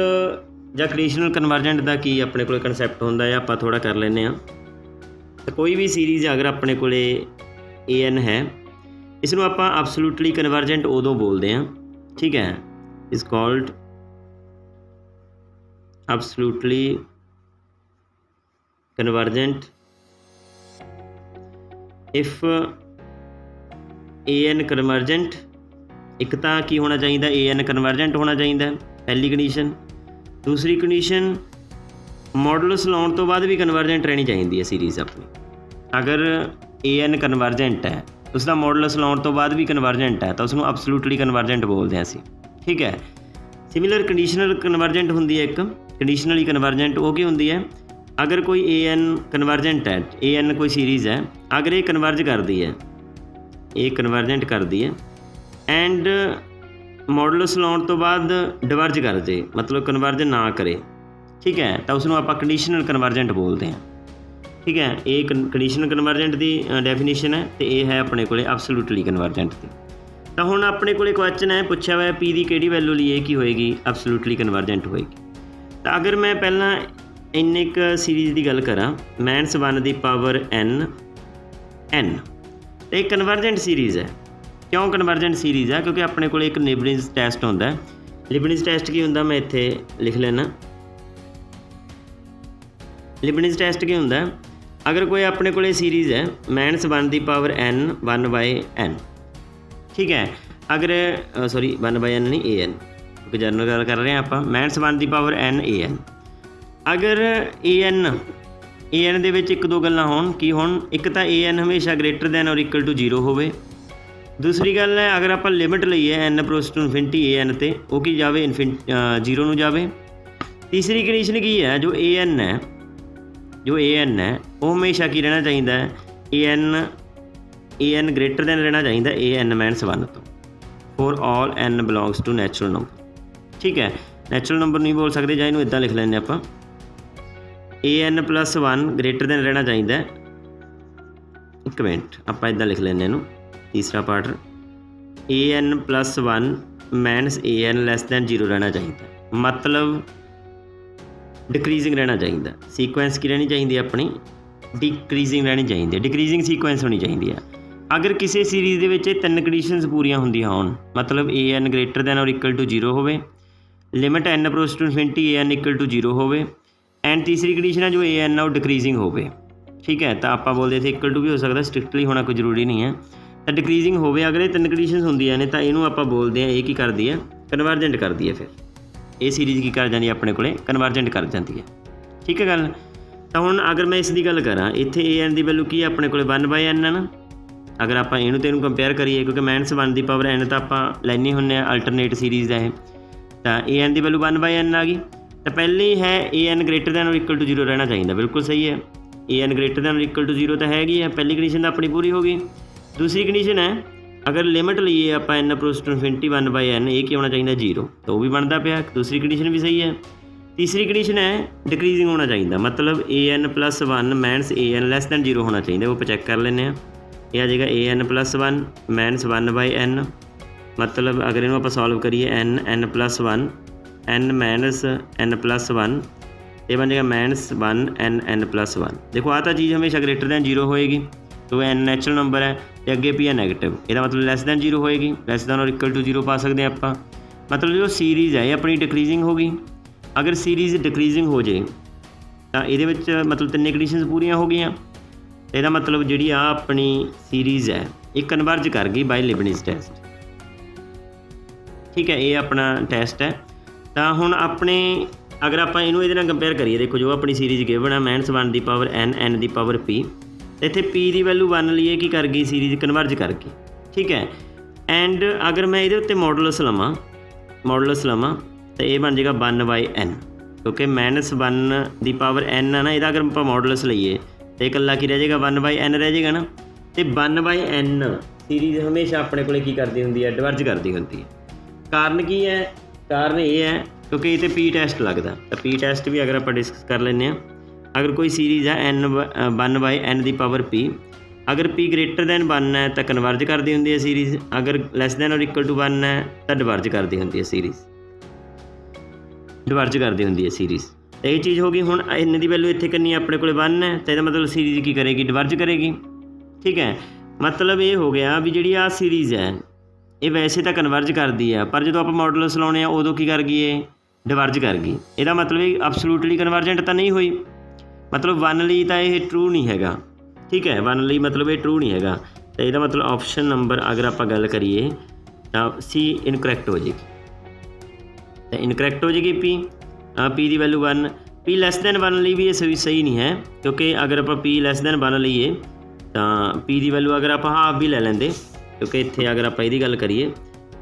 ਜਾਂ कंडीशनल कन्वर्जेंट का की अपने को कंसैप्ट होंदा है, आप थोड़ा कर लेने। तो कोई भी सीरीज़ अगर अपने को an है, इसनों आप एब्सोल्यूटली कन्वर्जेंट उदों बोलते हैं। ठीक है, is called absolutely convergent if an convergent. एक तो की होना चाहिए, an कन्वर्जेंट होना चाहिए, पहली कंडीशन। दूसरी कंडीशन, मॉडुलस लाउण तो बाद भी कन्वर्जेंट रहनी चाहिए है सीरीज़ अपनी। अगर an कन्वर्जेंट है, उसका मॉडुलस लाउण तो बाद भी कन्वर्जेंट है, तो उसको एब्सोल्यूटली कन्वर्जेंट बोलते हैं असीं। ठीक है, सिमिलर कंडीशनल कन्वर्जेंट होंदी है, एक कंडीशनली कन्वर्जेंट वो की होंदी है, अगर कोई an कन्वर्जेंट है, an कोई सीरीज़ है, अगर ये कन्वर्ज करती है, ये कन्वर्जेंट करती है एंड मॉडुलस लाउण तो बाद डिवर्ज कर जे, मतलब कन्वर्ज ना करे। ठीक है, तो उसनों आप कंडीशनल कन्वर्जेंट बोलते हैं। ठीक है, ये कंडीशनल कन्वर्जेंट की डेफिनेशन है, तो ये है अपने को एब्सोल्यूटली कन्वर्जेंट की। तो हुण अपने को क्वेश्चन है, पूछा हुआ पी की किहड़ी वैल्यू लिए की होएगी, एब्सोल्यूटली कन्वर्जेंट होएगी। तो अगर मैं पहला इन्नी क सीरीज़ की गल करा, -1 दी पावर n, तो एक कन्वर्जेंट सीरीज़ है। क्यों कन्वर्जेंट सीरीज़ है? क्योंकि अपने को एक लिबनिज़ टैसट होंदा है। लिबनिज़ टैसट की होंदा, मैं इत्थे लिख लेना। लिबनिज़ टैसट की होंदा, अगर कोई अपने को सीरीज़ है -1 दी पावर n 1/n। ठीक है, अगर सॉरी 1/n नहीं an, क्योंकि जनरल गल कर रहे हैं आप, -1 दी पावर n an। अगर an दे विच एक दो गल्लां होण, की होण, एक तो an हमेशा ग्रेटर दैन और इक्वल टू 0 होवे। दूसरी गल है, अगर आप लिमिट लईए n approach to infinity an ते, वो की जावे 0 नूं जावे। तीसरी कंडीशन की है, जो an है, वो हमेशा की रहना चाहिए, an ग्रेटर दैन रहना चाहिए an -1 तो, for all n belongs to natural number. ठीक है, नैचुरल नंबर नहीं बोल सकते, जां इहनूं इदां लिख लैंदे आपां, an + 1 ग्रेटर दैन रहना चाहिए। एक मिनट, आप इदां लिख लैंदे इहनूं, तीसरा part, an + 1 minus an less than 0 रहना चाहिए, मतलब डिक्रीजिंग रहना चाहिए। सीक्वेंस की रहनी चाहिए अपनी, डिक्रीजिंग रहनी चाहिए, डिक्रीजिंग सीक्वेंस होनी चाहिए है। अगर किसी सीरीज़ के विच 3 कंडीशनस पूरियां होंदियां होण, मतलब an ग्रेटर दैन और इक्वल टू 0 होवे, limit n approach to infinity an equal to 0 होवे, एंड तीसरी कंडीशन है जो an है वो डिक्रीजिंग होवे। ठीक है, तो आप बोलते थे इक्वल टू भी हो सकता, स्ट्रिक्टली होना कोई जरूरी नहीं है। तो डिक्रीजिंग होवे, अगर ये 3 कंडीशन होंदियां ने, तो इहनूं आपां बोलते हैं, ये की करदी है, कन्वर्जेंट करदी है। फिर ये सीरीज़ की कर जाती है, अपने को कन्वर्जेंट कर जाती है। ठीक है गल। ਤਾਂ ਹੁਣ ਅਗਰ ਮੈਂ ਇਸ ਦੀ ਗੱਲ ਕਰਾਂ, ਇੱਥੇ an ਦੀ ਵੈਲਿਊ ਕੀ ਹੈ ਆਪਣੇ ਕੋਲ 1/n ਹੈ ਨਾ। ਅਗਰ ਆਪਾਂ ਇਹਨੂੰ ਤੇ ਇਹਨੂੰ ਕੰਪੇਅਰ ਕਰੀਏ, ਕਿਉਂਕਿ -1 ਦੀ ਪਾਵਰ n ਤਾਂ ਆਪਾਂ ਲੈਣੀ ਹੁੰਦੇ ਆ ਅਲਟਰਨੇਟ ਸੀਰੀਜ਼ ਦਾ ਇਹ, ਤਾਂ an ਦੀ ਵੈਲਿਊ 1/n ਆ ਗਈ। ਤਾਂ ਪਹਿਲੀ ਹੈ an ਗ੍ਰੇਟਰ ਦੈਨ ਔਰ ਇਕੁਅਲ ਟੂ 0 ਰਹਿਣਾ ਚਾਹੀਦਾ, ਬਿਲਕੁਲ ਸਹੀ ਹੈ। an ਗ੍ਰੇਟਰ ਦੈਨ ਔਰ ਇਕੁਅਲ ਟੂ 0 ਤਾਂ ਹੈਗੀ ਹੈ, ਪਹਿਲੀ ਕੰਡੀਸ਼ਨ ਤਾਂ ਆਪਣੀ ਪੂਰੀ ਹੋ ਗਈ। ਦੂਸਰੀ ਕੰਡੀਸ਼ਨ ਹੈ, ਅਗਰ ਲਿਮਿਟ ਲਈਏ ਆਪਾਂ n approach to infinity 1/n, ਇਹ ਕੀ ਹੋਣਾ ਚਾਹੀਦਾ 0, ਤਾਂ ਉਹ ਵੀ ਬਣਦਾ ਪਿਆ, ਦੂਸਰੀ ਕੰਡੀਸ਼ਨ ਵੀ ਸਹੀ ਹੈ। ਤੀਸਰੀ ਕੰਡੀਸ਼ਨ ਹੈ ਡਿਕਰੀਜ਼ਿੰਗ ਹੋਣਾ ਚਾਹੀਦਾ, ਮਤਲਬ an + 1 - an ਲੈਸ ਦੈਨ 0 ਹੋਣਾ ਚਾਹੀਦਾ, ਉਹ ਆਪਾਂ ਚੈੱਕ ਕਰ ਲੈਂਦੇ ਹਾਂ। ਇਹ ਆ ਜਾਏਗਾ an + 1 - 1/n, ਮਤਲਬ ਅਗਰ ਇਹਨੂੰ ਆਪਾਂ ਸੋਲਵ ਕਰੀਏ n + 1 n - n + 1, ਇਹ ਬਣ ਜਾਏਗਾ -1 n + 1। ਦੇਖੋ ਆਹ ਤਾਂ ਚੀਜ਼ ਹਮੇਸ਼ਾ ਗ੍ਰੇਟਰ ਦੈਨ 0 ਹੋਏਗੀ, तो n ਨੈਚੁਰਲ ਨੰਬਰ ਹੈ ਅਤੇ ਅੱਗੇ p ਹੈ ਨੈਗੇਟਿਵ, ਇਹਦਾ ਮਤਲਬ ਲੈਸ ਦੈਨ 0 ਹੋਏਗੀ, ਲੈਸ ਦੈਨ ਔਰ ਇਕੁਅਲ ਟੂ 0 ਪਾ ਸਕਦੇ ਹਾਂ ਆਪਾਂ। ਮਤਲਬ ਜੋ ਸੀਰੀਜ਼ ਹੈ ਇਹ ਆਪਣੀ ਡਿਕਰੀਜ਼ਿੰਗ ਹੋ ਗਈ। ਅਗਰ ਸੀਰੀਜ਼ ਡਿਕਰੀਜ਼ਿੰਗ ਹੋ ਜੇ ਤਾਂ ਇਹਦੇ ਵਿੱਚ ਮਤਲਬ ਤਿੰਨੇ ਕੰਡੀਸ਼ਨਸ ਪੂਰੀਆਂ ਹੋ ਗਈਆਂ। ਇਹਦਾ ਮਤਲਬ ਜਿਹੜੀ ਆ ਆਪਣੀ ਸੀਰੀਜ਼ ਹੈ ਇਹ ਕਨਵਰਜ ਕਰ ਗਈ ਬਾਈ ਲਿਬਨਿਜ਼ ਟੈਸਟ। ਠੀਕ ਹੈ, ਇਹ ਆਪਣਾ ਟੈਸਟ ਹੈ। ਤਾਂ ਹੁਣ ਆਪਣੇ ਅਗਰ ਆਪਾਂ ਇਹਨੂੰ ਇਹਦੇ ਨਾਲ ਕੰਪੇਅਰ ਕਰੀਏ, ਦੇਖੋ ਜੋ ਆਪਣੀ ਸੀਰੀਜ਼ ਗਿਵਨ ਹੈ -1 ਦੀ ਪਾਵਰ n n ਦੀ ਪਾਵਰ p, ਇੱਥੇ p ਦੀ ਵੈਲਿਊ 1 ਲਈਏ ਕੀ ਕਰ ਗਈ ਸੀਰੀਜ਼ ਕਨਵਰਜ ਕਰ ਗਈ। ਠੀਕ ਹੈ, ਐਂਡ ਅਗਰ ਮੈਂ ਇਹਦੇ ਉੱਤੇ ਮੋਡੂਲਸ ਲਵਾਂ ਤਾਂ ਇਹ ਬਣ ਜਾਏਗਾ 1/n, ਕਿਉਂਕਿ -1 ਦੀ ਪਾਵਰ n ਆ ਨਾ, ਇਹਦਾ ਅਗਰ ਆਪਾਂ ਮੋਡੂਲਸ ਲਈਏ ਤਾਂ ਇਕੱਲਾ ਕੀ ਰਹਿ ਜਾਏਗਾ 1/n ਰਹਿ ਜਾਏਗਾ ਨਾ। ਅਤੇ 1/n ਸੀਰੀਜ਼ ਹਮੇਸ਼ਾ ਆਪਣੇ ਕੋਲ ਕੀ ਕਰਦੀ ਹੁੰਦੀ ਹੈ, ਡਿਵਰਜ ਕਰਦੀ ਹੁੰਦੀ ਹੈ। ਕਾਰਨ ਕੀ ਹੈ? ਕਾਰਨ ਇਹ ਹੈ ਕਿਉਂਕਿ ਇਹ 'ਤੇ p ਟੈਸਟ ਲੱਗਦਾ, ਤਾਂ p ਟੈਸਟ ਵੀ ਅਗਰ ਆਪਾਂ ਡਿਸਕਸ ਕਰ ਲੈਂਦੇ ਹਾਂ। ਅਗਰ ਕੋਈ ਸੀਰੀਜ਼ ਹੈ 1/n ਦੀ ਪਾਵਰ p, ਅਗਰ p ਗ੍ਰੇਟਰ ਦੈਨ 1 ਹੈ ਤਾਂ ਕਨਵਰਜ ਕਰਦੀ ਹੁੰਦੀ ਹੈ ਸੀਰੀਜ਼, ਅਗਰ ਲੈਸ ਦੈਨ ਔਰ ਇਕੁਅਲ ਟੂ 1 ਹੈ ਤਾਂ ਡਿਵਰਜ ਕਰਦੀ ਹੁੰਦੀ ਹੈ ਸੀਰੀਜ਼, ਤਾਂ ਇਹ ਚੀਜ਼ ਹੋ ਗਈ। ਹੁਣ n ਦੀ ਵੈਲਿਊ ਇੱਥੇ ਕਿੰਨੀ ਆਪਣੇ ਕੋਲ 1 ਹੈ, ਤਾਂ ਇਹਦਾ ਮਤਲਬ ਸੀਰੀਜ਼ ਕੀ ਕਰੇਗੀ, ਡਿਵਰਜ ਕਰੇਗੀ। ਠੀਕ ਹੈ, ਮਤਲਬ ਇਹ ਹੋ ਗਿਆ ਵੀ ਜਿਹੜੀ ਆਹ ਸੀਰੀਜ਼ ਹੈ ਇਹ ਵੈਸੇ ਤਾਂ ਕਨਵਰਜ ਕਰਦੀ ਆ, ਪਰ ਜਦੋਂ ਆਪਾਂ ਮੋਡੂਲਸ ਲਾਉਣੇ ਆ ਉਦੋਂ ਕੀ ਕਰ ਗਈ, ਇਹ ਡਿਵਰਜ ਕਰ ਗਈ। ਇਹਦਾ ਮਤਲਬ ਇਹ ਅਬਸੋਲੂਟਲੀ ਕਨਵਰਜੈਂਟ ਤਾਂ ਨਹੀਂ ਹੋਈ, ਮਤਲਬ 1 ਲਈ ਤਾਂ ਇਹ ਟਰੂ ਨਹੀਂ ਹੈਗਾ। ਠੀਕ ਹੈ, 1 ਲਈ ਮਤਲਬ ਇਹ ਟਰੂ ਨਹੀਂ ਹੈਗਾ, ਤਾਂ ਇਹਦਾ ਮਤਲਬ ਆਪਸ਼ਨ ਨੰਬਰ ਅਗਰ ਆਪਾਂ ਗੱਲ ਕਰੀਏ ਤਾਂ C ਇਨਕਰੈਕਟ ਹੋ ਜਾਏਗੀ, ਤਾਂ ਇਨਕਰੈਕਟ ਹੋ ਜਾਏਗੀ p ਦੀ ਵੈਲਿਊ 1। p ਲੈਸ ਦੈਨ 1 ਲਈ ਵੀ ਇਹ ਸਹੀ ਨਹੀਂ ਹੈ, ਕਿਉਂਕਿ ਅਗਰ ਆਪਾਂ p ਲੈਸ ਦੈਨ 1 ਲਈਏ ਤਾਂ p ਦੀ ਵੈਲਿਊ ਅਗਰ ਆਪਾਂ ਹਾਫ ਵੀ ਲੈ ਲੈਂਦੇ, ਕਿਉਂਕਿ ਇੱਥੇ ਅਗਰ ਆਪਾਂ ਇਹਦੀ ਗੱਲ ਕਰੀਏ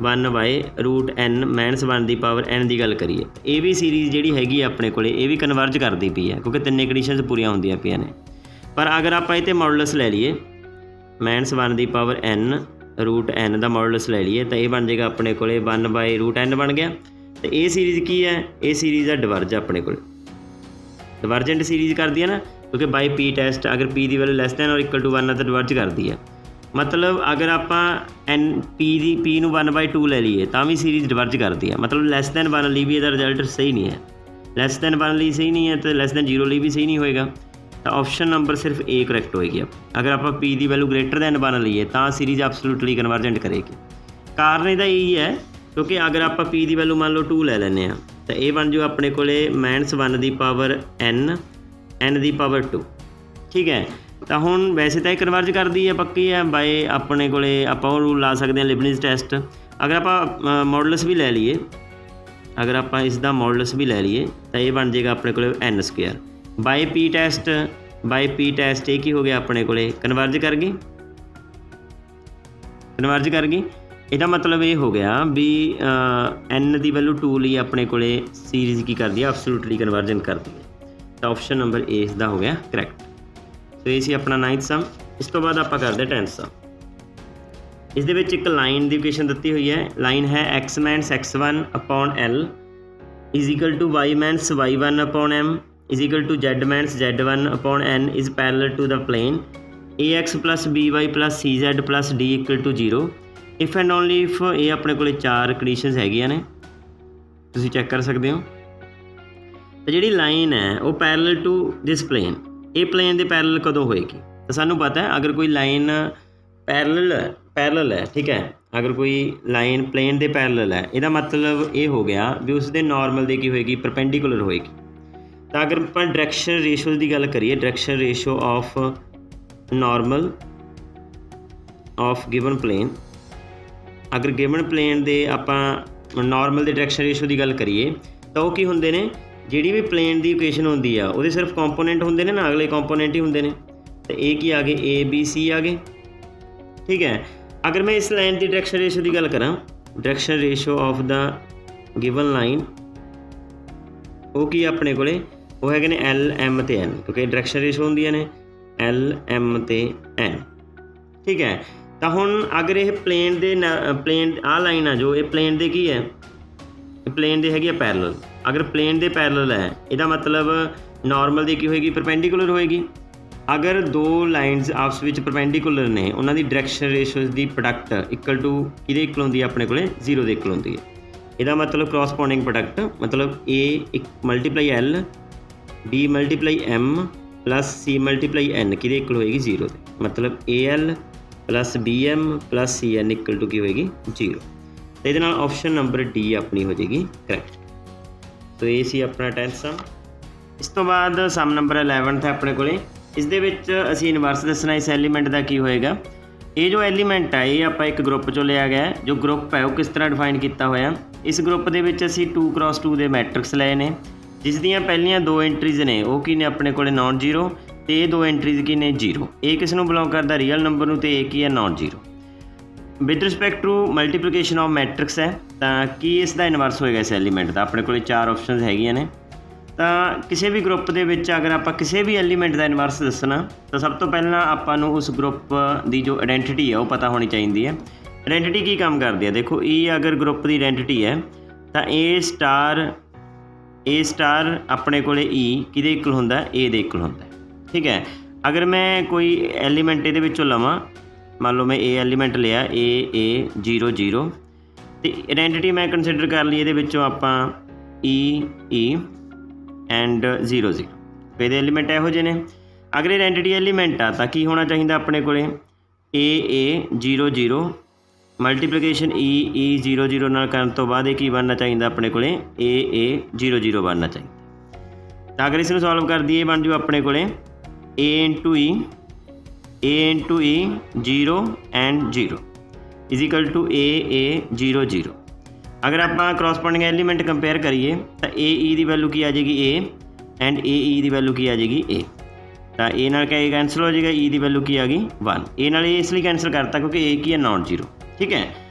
1/√n - 1 ਦੀ ਪਾਵਰ n ਦੀ ਗੱਲ ਕਰੀਏ, ਇਹ ਵੀ ਸੀਰੀਜ਼ ਜਿਹੜੀ ਹੈਗੀ ਆ ਆਪਣੇ ਕੋਲ ਇਹ ਵੀ ਕਨਵਰਜ ਕਰਦੀ ਪਈ ਹੈ, ਕਿਉਂਕਿ ਤਿੰਨੇ ਕੰਡੀਸ਼ਨਸ ਪੂਰੀਆਂ ਹੁੰਦੀਆਂ ਪਈਆਂ ਨੇ। ਪਰ ਅਗਰ ਆਪਾਂ ਇਹ 'ਤੇ ਮੋਡੂਲਸ ਲੈ ਲਈਏ -1 ਦੀ ਪਾਵਰ n√n ਦਾ ਮੋਡੂਲਸ ਲੈ ਲਈਏ ਤਾਂ ਇਹ ਬਣ ਜਾਏਗਾ ਆਪਣੇ ਕੋਲ 1/√n ਬਣ ਗਿਆ। ਅਤੇ ਇਹ ਸੀਰੀਜ਼ ਕੀ ਹੈ, ਇਹ ਸੀਰੀਜ਼ ਦਾ ਡਿਵਰਜ ਆਪਣੇ ਕੋਲ, ਡਿਵਰਜੈਂਟ ਸੀਰੀਜ਼ ਕਰਦੀ ਹੈ ਨਾ, ਕਿਉਂਕਿ ਬਾਈ p ਟੈਸਟ ਅਗਰ p ਦੀ ਵੈਲਿਊ ਲੈਸ ਦੈਨ ਔਰ ਇਕੁਅਲ ਟੂ 1 ਹੈ ਤਾਂ ਡਿਵਰਜ ਕਰਦੀ ਹੈ। ਮਤਲਬ ਅਗਰ ਆਪਾਂ p ਨੂੰ 1/2 ਲੈ ਲਈਏ ਤਾਂ ਵੀ ਸੀਰੀਜ਼ ਡਿਵਰਜ ਕਰਦੀ ਹੈ, ਮਤਲਬ ਲੈਸ ਦੈਨ 1 ਲਈ ਵੀ ਇਹਦਾ ਰਿਜ਼ਲਟ ਸਹੀ ਨਹੀਂ ਹੈ, ਲੈਸ ਦੈਨ 1 ਲਈ ਸਹੀ ਨਹੀਂ ਹੈ ਅਤੇ ਲੈਸ ਦੈਨ 0 ਲਈ ਵੀ ਸਹੀ ਨਹੀਂ ਹੋਏਗਾ, ਤਾਂ ਆਪਸ਼ਨ ਨੰਬਰ ਸਿਰਫ A ਕਰੈਕਟ ਹੋਏਗੀ। ਅਗਰ ਆਪਾਂ p ਦੀ ਵੈਲਿਊ ਗ੍ਰੇਟਰ ਦੈਨ 1 ਲਈਏ ਤਾਂ ਸੀਰੀਜ਼ ਐਬਸੋਲੂਟਲੀ ਕਨਵਰਜੈਂਟ ਕਰੇਗੀ। ਕਾਰਨ ਇਹਦਾ ਇਹੀ ਹੈ ਕਿਉਂਕਿ ਅਗਰ ਆਪਾਂ p ਦੀ ਵੈਲਿਊ ਮੰਨ ਲਓ 2 ਲੈ ਲੈਂਦੇ ਹਾਂ ਤਾਂ ਇਹ ਬਣ ਜਾਊ ਆਪਣੇ ਕੋਲ -1 ਦੀ ਪਾਵਰ n ਦੀ ਪਾਵਰ 2। ਠੀਕ ਹੈ, ਤਾਂ ਹੁਣ ਵੈਸੇ ਤਾਂ ਇਹ ਕਨਵਰਜ ਕਰਦੀ ਹੈ, ਪੱਕੀ ਹੈ ਬਾਏ ਆਪਣੇ ਕੋਲ ਆਪਾਂ ਉਹ ਰੂਲ ਲਾ ਸਕਦੇ ਹਾਂ ਲਿਬਨਿਜ਼ ਟੈਸਟ। ਅਗਰ ਆਪਾਂ ਮੋਡੂਲਸ ਵੀ ਲੈ ਲਈਏ, ਅਗਰ ਆਪਾਂ ਇਸ ਦਾ ਮੋਡੂਲਸ ਵੀ ਲੈ ਲਈਏ ਤਾਂ ਇਹ ਬਣ ਜਾਏਗਾ ਆਪਣੇ ਕੋਲ n² ਬਾਈ p ਟੈਸਟ ਇਹ ਕੀ ਹੋ ਗਿਆ ਆਪਣੇ ਕੋਲ ਕਨਵਰਜ ਕਰ ਗਈ। ਇਹਦਾ ਮਤਲਬ ਇਹ ਹੋ ਗਿਆ ਵੀ n ਦੀ ਵੈਲਿਊ 2 ਲਈ ਆਪਣੇ ਕੋਲ ਸੀਰੀਜ਼ ਕੀ ਕਰਦੀ ਹੈ, ਐਬਸੋਲੂਟਲੀ ਕਨਵਰਜਨ ਕਰਦੀ ਹੈ, ਤਾਂ ਆਪਸ਼ਨ ਨੰਬਰ A ਇਸ ਦਾ ਹੋ ਗਿਆ ਕਰੈਕਟ। ਸੋ ਇਹ ਸੀ ਆਪਣਾ 9th ਸਮ। ਇਸ ਤੋਂ ਬਾਅਦ ਆਪਾਂ ਕਰਦੇ 10th ਸਮ। ਇਸ ਦੇ ਵਿੱਚ ਇੱਕ ਲਾਈਨ ਦੀ ਇਕੁਏਸ਼ਨ ਦਿੱਤੀ ਹੋਈ ਹੈ, ਲਾਈਨ ਹੈ x - x1 / L = y - y1 / m = z - z1 / n is parallel to the plane ax + by + cz + d = 0 if and only if ਇਹ ਆਪਣੇ ਕੋਲ 4 ਕੰਡੀਸ਼ਨਸ ਹੈਗੀਆਂ ਨੇ, ਤੁਸੀਂ ਚੈੱਕ ਕਰ ਸਕਦੇ ਹੋ। ਤਾਂ ਜਿਹੜੀ ਲਾਈਨ ਹੈ ਉਹ ਪੈਰਲਲ ਟੂ ਦਿਸ ਪਲੇਨ, ਇਹ ਪਲੇਨ ਦੇ ਪੈਰਲਲ ਕਦੋਂ ਹੋਏਗੀ? ਤਾਂ ਸਾਨੂੰ ਪਤਾ ਹੈ ਅਗਰ ਕੋਈ ਲਾਈਨ ਪੈਰਲਲ ਹੈ, ਠੀਕ ਹੈ, ਅਗਰ ਕੋਈ ਲਾਈਨ ਪਲੇਨ ਦੇ ਪੈਰਲਲ ਹੈ, ਇਹਦਾ ਮਤਲਬ ਇਹ ਹੋ ਗਿਆ ਵੀ ਉਸ ਦੇ ਨਾਰਮਲ ਦੇ ਕੀ ਹੋਏਗੀ, ਪਰਪੈਂਡੀਕੂਲਰ ਹੋਏਗੀ। ਤਾਂ ਅਗਰ ਆਪਾਂ ਡਾਇਰੈਕਸ਼ਨ ਰੇਸ਼ੋ ਦੀ ਗੱਲ ਕਰੀਏ, direction ratio of normal of given plane, ਅਗਰ ਗਿਵਨ ਪਲੇਨ ਦੇ ਆਪਾਂ ਨਾਰਮਲ ਦੇ ਡਾਇਰੈਕਸ਼ਨ ਰੇਸ਼ੋ ਦੀ ਗੱਲ ਕਰੀਏ ਤਾਂ ਉਹ ਕੀ ਹੁੰਦੇ ਨੇ, ਜਿਹੜੀ ਵੀ ਪਲੇਨ ਦੀ ਇਕੁਏਸ਼ਨ ਹੁੰਦੀ ਆ ਉਹਦੇ ਸਿਰਫ ਕੰਪੋਨੈਂਟ ਹੁੰਦੇ ਨੇ ਨਾ, ਅਗਲੇ ਕੰਪੋਨੈਂਟ ਹੀ ਹੁੰਦੇ ਨੇ। ਤੇ ਇਹ ਕੀ ਆ ਗਏ, ਏ ਬੀ ਸੀ ਆ ਗਏ। ਠੀਕ ਹੈ, ਅਗਰ ਮੈਂ ਇਸ ਲਾਈਨ ਦੀ ਡਾਇਰੈਕਸ਼ਨ ਰੇਸ਼ੋ ਦੀ ਗੱਲ ਕਰਾਂ, direction ratio of the given line ਉਹ ਕੀ ਆਪਣੇ ਕੋਲੇ, ਉਹ ਹੈਗੇ ਨੇ ਐਲ ਐਮ ਤੇ ਐਨ, ਕਿਉਂਕਿ ਡਾਇਰੈਕਸ਼ਨ ਰੇਸ਼ੋ ਹੁੰਦੀਆਂ ਨੇ ਐਲ ਐਮ ਤੇ ਐਨ। ਠੀਕ ਹੈ, ਤਾਂ ਹੁਣ ਅਗਰ ਇਹ ਪਲੇਨ ਦੇ ਪਲੇਨ ਆਹ ਲਾਈਨ ਆ ਜੋ ਇਹ ਪਲੇਨ ਦੇ ਕੀ ਹੈ, ਇਹ ਪਲੇਨ ਦੇ ਹੈਗੀ ਆ ਪੈਰਲਲ। ਅਗਰ ਪਲੇਨ ਦੇ ਪੈਰਲਲ ਹੈ ਇਹਦਾ ਮਤਲਬ ਨੋਰਮਲ ਦੀ ਕੀ ਹੋਏਗੀ, ਪਰਪੈਂਡੀਕੂਲਰ ਹੋਏਗੀ। ਅਗਰ ਦੋ ਲਾਈਨਸ ਆਪਸ ਵਿੱਚ ਪਰਪੈਂਡੀਕੂਲਰ ਨੇ ਉਹਨਾਂ ਦੀ direction ਰੇਸ਼ੋਜ਼ the product equal to ਕਿਹਦੇ ਇਕੁਅਲ ਹੁੰਦੀ ਹੈ ਆਪਣੇ ਕੋਲੇ, 0 ਦੇ ਇਕੁਅਲ ਹੁੰਦੀ ਹੈ। ਇਹਦਾ ਮਤਲਬ ਕਰੋਸਪੋਂਡਿੰਗ ਪ੍ਰੋਡਕਟ ਮਤਲਬ A multiply L B multiply M plus C multiply N ਕਿਹਦੇ ਇਕੁਅਲ ਹੋਏਗੀ, 0 ਦੇ। ਮਤਲਬ A L plus B M plus C N equal to ਕੀ ਹੋਏਗੀ, 0। ਅਤੇ ਇਹਦੇ ਨਾਲ ਆਪਸ਼ਨ ਨੰਬਰ ਡੀ ਆਪਣੀ ਹੋ ਜਾਏਗੀ ਕਰੈਕਟ। ਸੋ ਇਹ ਸੀ ਆਪਣਾ 10th ਸਮ। ਇਸ ਤੋਂ ਬਾਅਦ ਸਮ ਨੰਬਰ 11th ਹੈ ਆਪਣੇ ਕੋਲੇ। ਇਸ ਦੇ ਵਿੱਚ ਅਸੀਂ ਇਨਵਰਸ ਦੱਸਣਾ ਇਸ ਐਲੀਮੈਂਟ ਦਾ ਕੀ ਹੋਏਗਾ। ਇਹ ਜੋ ਐਲੀਮੈਂਟ ਹੈ ਇਹ ਆਪਾਂ ਇੱਕ ਗਰੁੱਪ 'ਚੋਂ ਲਿਆ ਗਿਆ। ਜੋ ਗਰੁੱਪ ਹੈ ਉਹ ਕਿਸ ਤਰ੍ਹਾਂ ਡਿਫਾਈਨ ਕੀਤਾ ਹੋਇਆ, ਇਸ ਗਰੁੱਪ ਦੇ ਵਿੱਚ ਅਸੀਂ 2x2 ਦੇ ਮੈਟ੍ਰਿਕਸ ਲਏ ਨੇ, ਜਿਸ ਦੀਆਂ ਪਹਿਲੀਆਂ 2 ਐਂਟਰੀਜ਼ ਨੇ ਉਹ ਕੀ ਨੇ ਆਪਣੇ ਕੋਲੇ ਨੋਨ ਜ਼ੀਰੋ, ਅਤੇ ਇਹ 2 ਐਂਟਰੀਜ਼ ਕੀ ਨੇ 0। ਇਹ ਕਿਸ ਨੂੰ ਬਿਲੋਂਗ ਕਰਦਾ, ਰੀਅਲ ਨੰਬਰ ਨੂੰ, ਅਤੇ ਇਹ ਕੀ ਹੈ non zero. With respect to multiplication of matrix ਹੈ, ਤਾਂ ਕੀ ਇਸ ਦਾ ਇਨਵਰਸ ਹੋਏਗਾ ਇਸ ਐਲੀਮੈਂਟ ਦਾ। ਆਪਣੇ ਕੋਲ 4 ਆਪਸ਼ਨਸ ਹੈਗੀਆਂ ਨੇ। ਤਾਂ ਕਿਸੇ ਵੀ ਗਰੁੱਪ ਦੇ ਵਿੱਚ ਅਗਰ ਆਪਾਂ ਕਿਸੇ ਵੀ ਐਲੀਮੈਂਟ ਦਾ ਇਨਵਰਸ ਦੱਸਣਾ ਤਾਂ ਸਭ ਤੋਂ ਪਹਿਲਾਂ ਆਪਾਂ ਨੂੰ ਉਸ ਗਰੁੱਪ ਦੀ ਜੋ ਆਇਡੈਂਟੀਟੀ ਹੈ ਉਹ ਪਤਾ ਹੋਣੀ ਚਾਹੀਦੀ ਹੈ। ਆਇਡੈਂਟੀਟੀ ਕੀ ਕੰਮ ਕਰਦੀ ਹੈ, ਦੇਖੋ ਇਹ ਅਗਰ ਗਰੁੱਪ ਦੀ ਆਇਡੈਂਟੀਟੀ ਹੈ ਤਾਂ ਏ ਸਟਾਰ ਆਪਣੇ ਕੋਲੇ ਈ ਕਿਹਦੇ ਇਕੁਅਲ ਹੁੰਦਾ, ਏ ਦੇ ਇਕੁਅਲ ਹੁੰਦਾ। ਠੀਕ ਹੈ, ਅਗਰ ਮੈਂ ਕੋਈ ਐਲੀਮੈਂਟ ਇਹਦੇ ਵਿੱਚੋਂ ਲਵਾਂ, ਮੰਨ ਲਓ ਮੈਂ ਇਹ ਐਲੀਮੈਂਟ ਲਿਆ ਏ 0 0, ਅਤੇ ਆਇਡੈਂਟੀਟੀ ਮੈਂ ਕੰਸੀਡਰ ਕਰ ਲਈ ਇਹਦੇ ਵਿੱਚੋਂ ਆਪਾਂ ਈ ਐਂਡ 0 0। ਇਹਦੇ ਐਲੀਮੈਂਟ ਇਹੋ ਜਿਹੇ ਨੇ। ਅਗਰ ਆਇਡੈਂਟੀਟੀ ਐਲੀਮੈਂਟ ਆ ਤਾਂ ਕੀ ਹੋਣਾ ਚਾਹੀਦਾ ਆਪਣੇ ਕੋਲੇ, ਏ 0 0 ਮਲਟੀਪਲੀਕੇਸ਼ਨ ਈ 0 0 ਨਾਲ ਕਰਨ ਤੋਂ ਬਾਅਦ ਇਹ ਕੀ ਬਣਨਾ ਚਾਹੀਦਾ ਆਪਣੇ ਕੋਲੇ, ਏ 0 0 ਬਣਨਾ ਚਾਹੀਦਾ। ਤਾਂ ਅਗਰ ਇਸ ਨੂੰ ਸੋਲਵ ਕਰ ਦਈਏ ਬਣ ਜੂ ਆਪਣੇ ਕੋਲੇ A into E 0 and 0 is equal to A 0 0। ਅਗਰ ਆਪਾਂ ਕਰੋਸਪੋਂਡਿੰਗ ਐਲੀਮੈਂਟ ਕੰਪੇਅਰ ਕਰੀਏ ਤਾਂ ਏ ਦੀ ਵੈਲੂ ਕੀ ਆ ਜਾਏਗੀ, A and A the value ਕੀ ਆ ਜਾਏਗੀ, ਏ। ਤਾਂ ਏ ਨਾਲ ਕਿਆ ਕੈਂਸਲ ਹੋ ਜਾਏਗਾ, ਈ ਦੀ ਵੈਲੂ ਕੀ ਆ ਗਈ 1। ਏ ਨਾਲ ਇਹ ਇਸ ਲਈ ਕੈਂਸਲ ਕਰਤਾ ਕਿਉਂਕਿ ਏ ਕੀ ਹੈ ਨੋਨ ਜ਼ੀਰੋ। ਠੀਕ ਹੈ,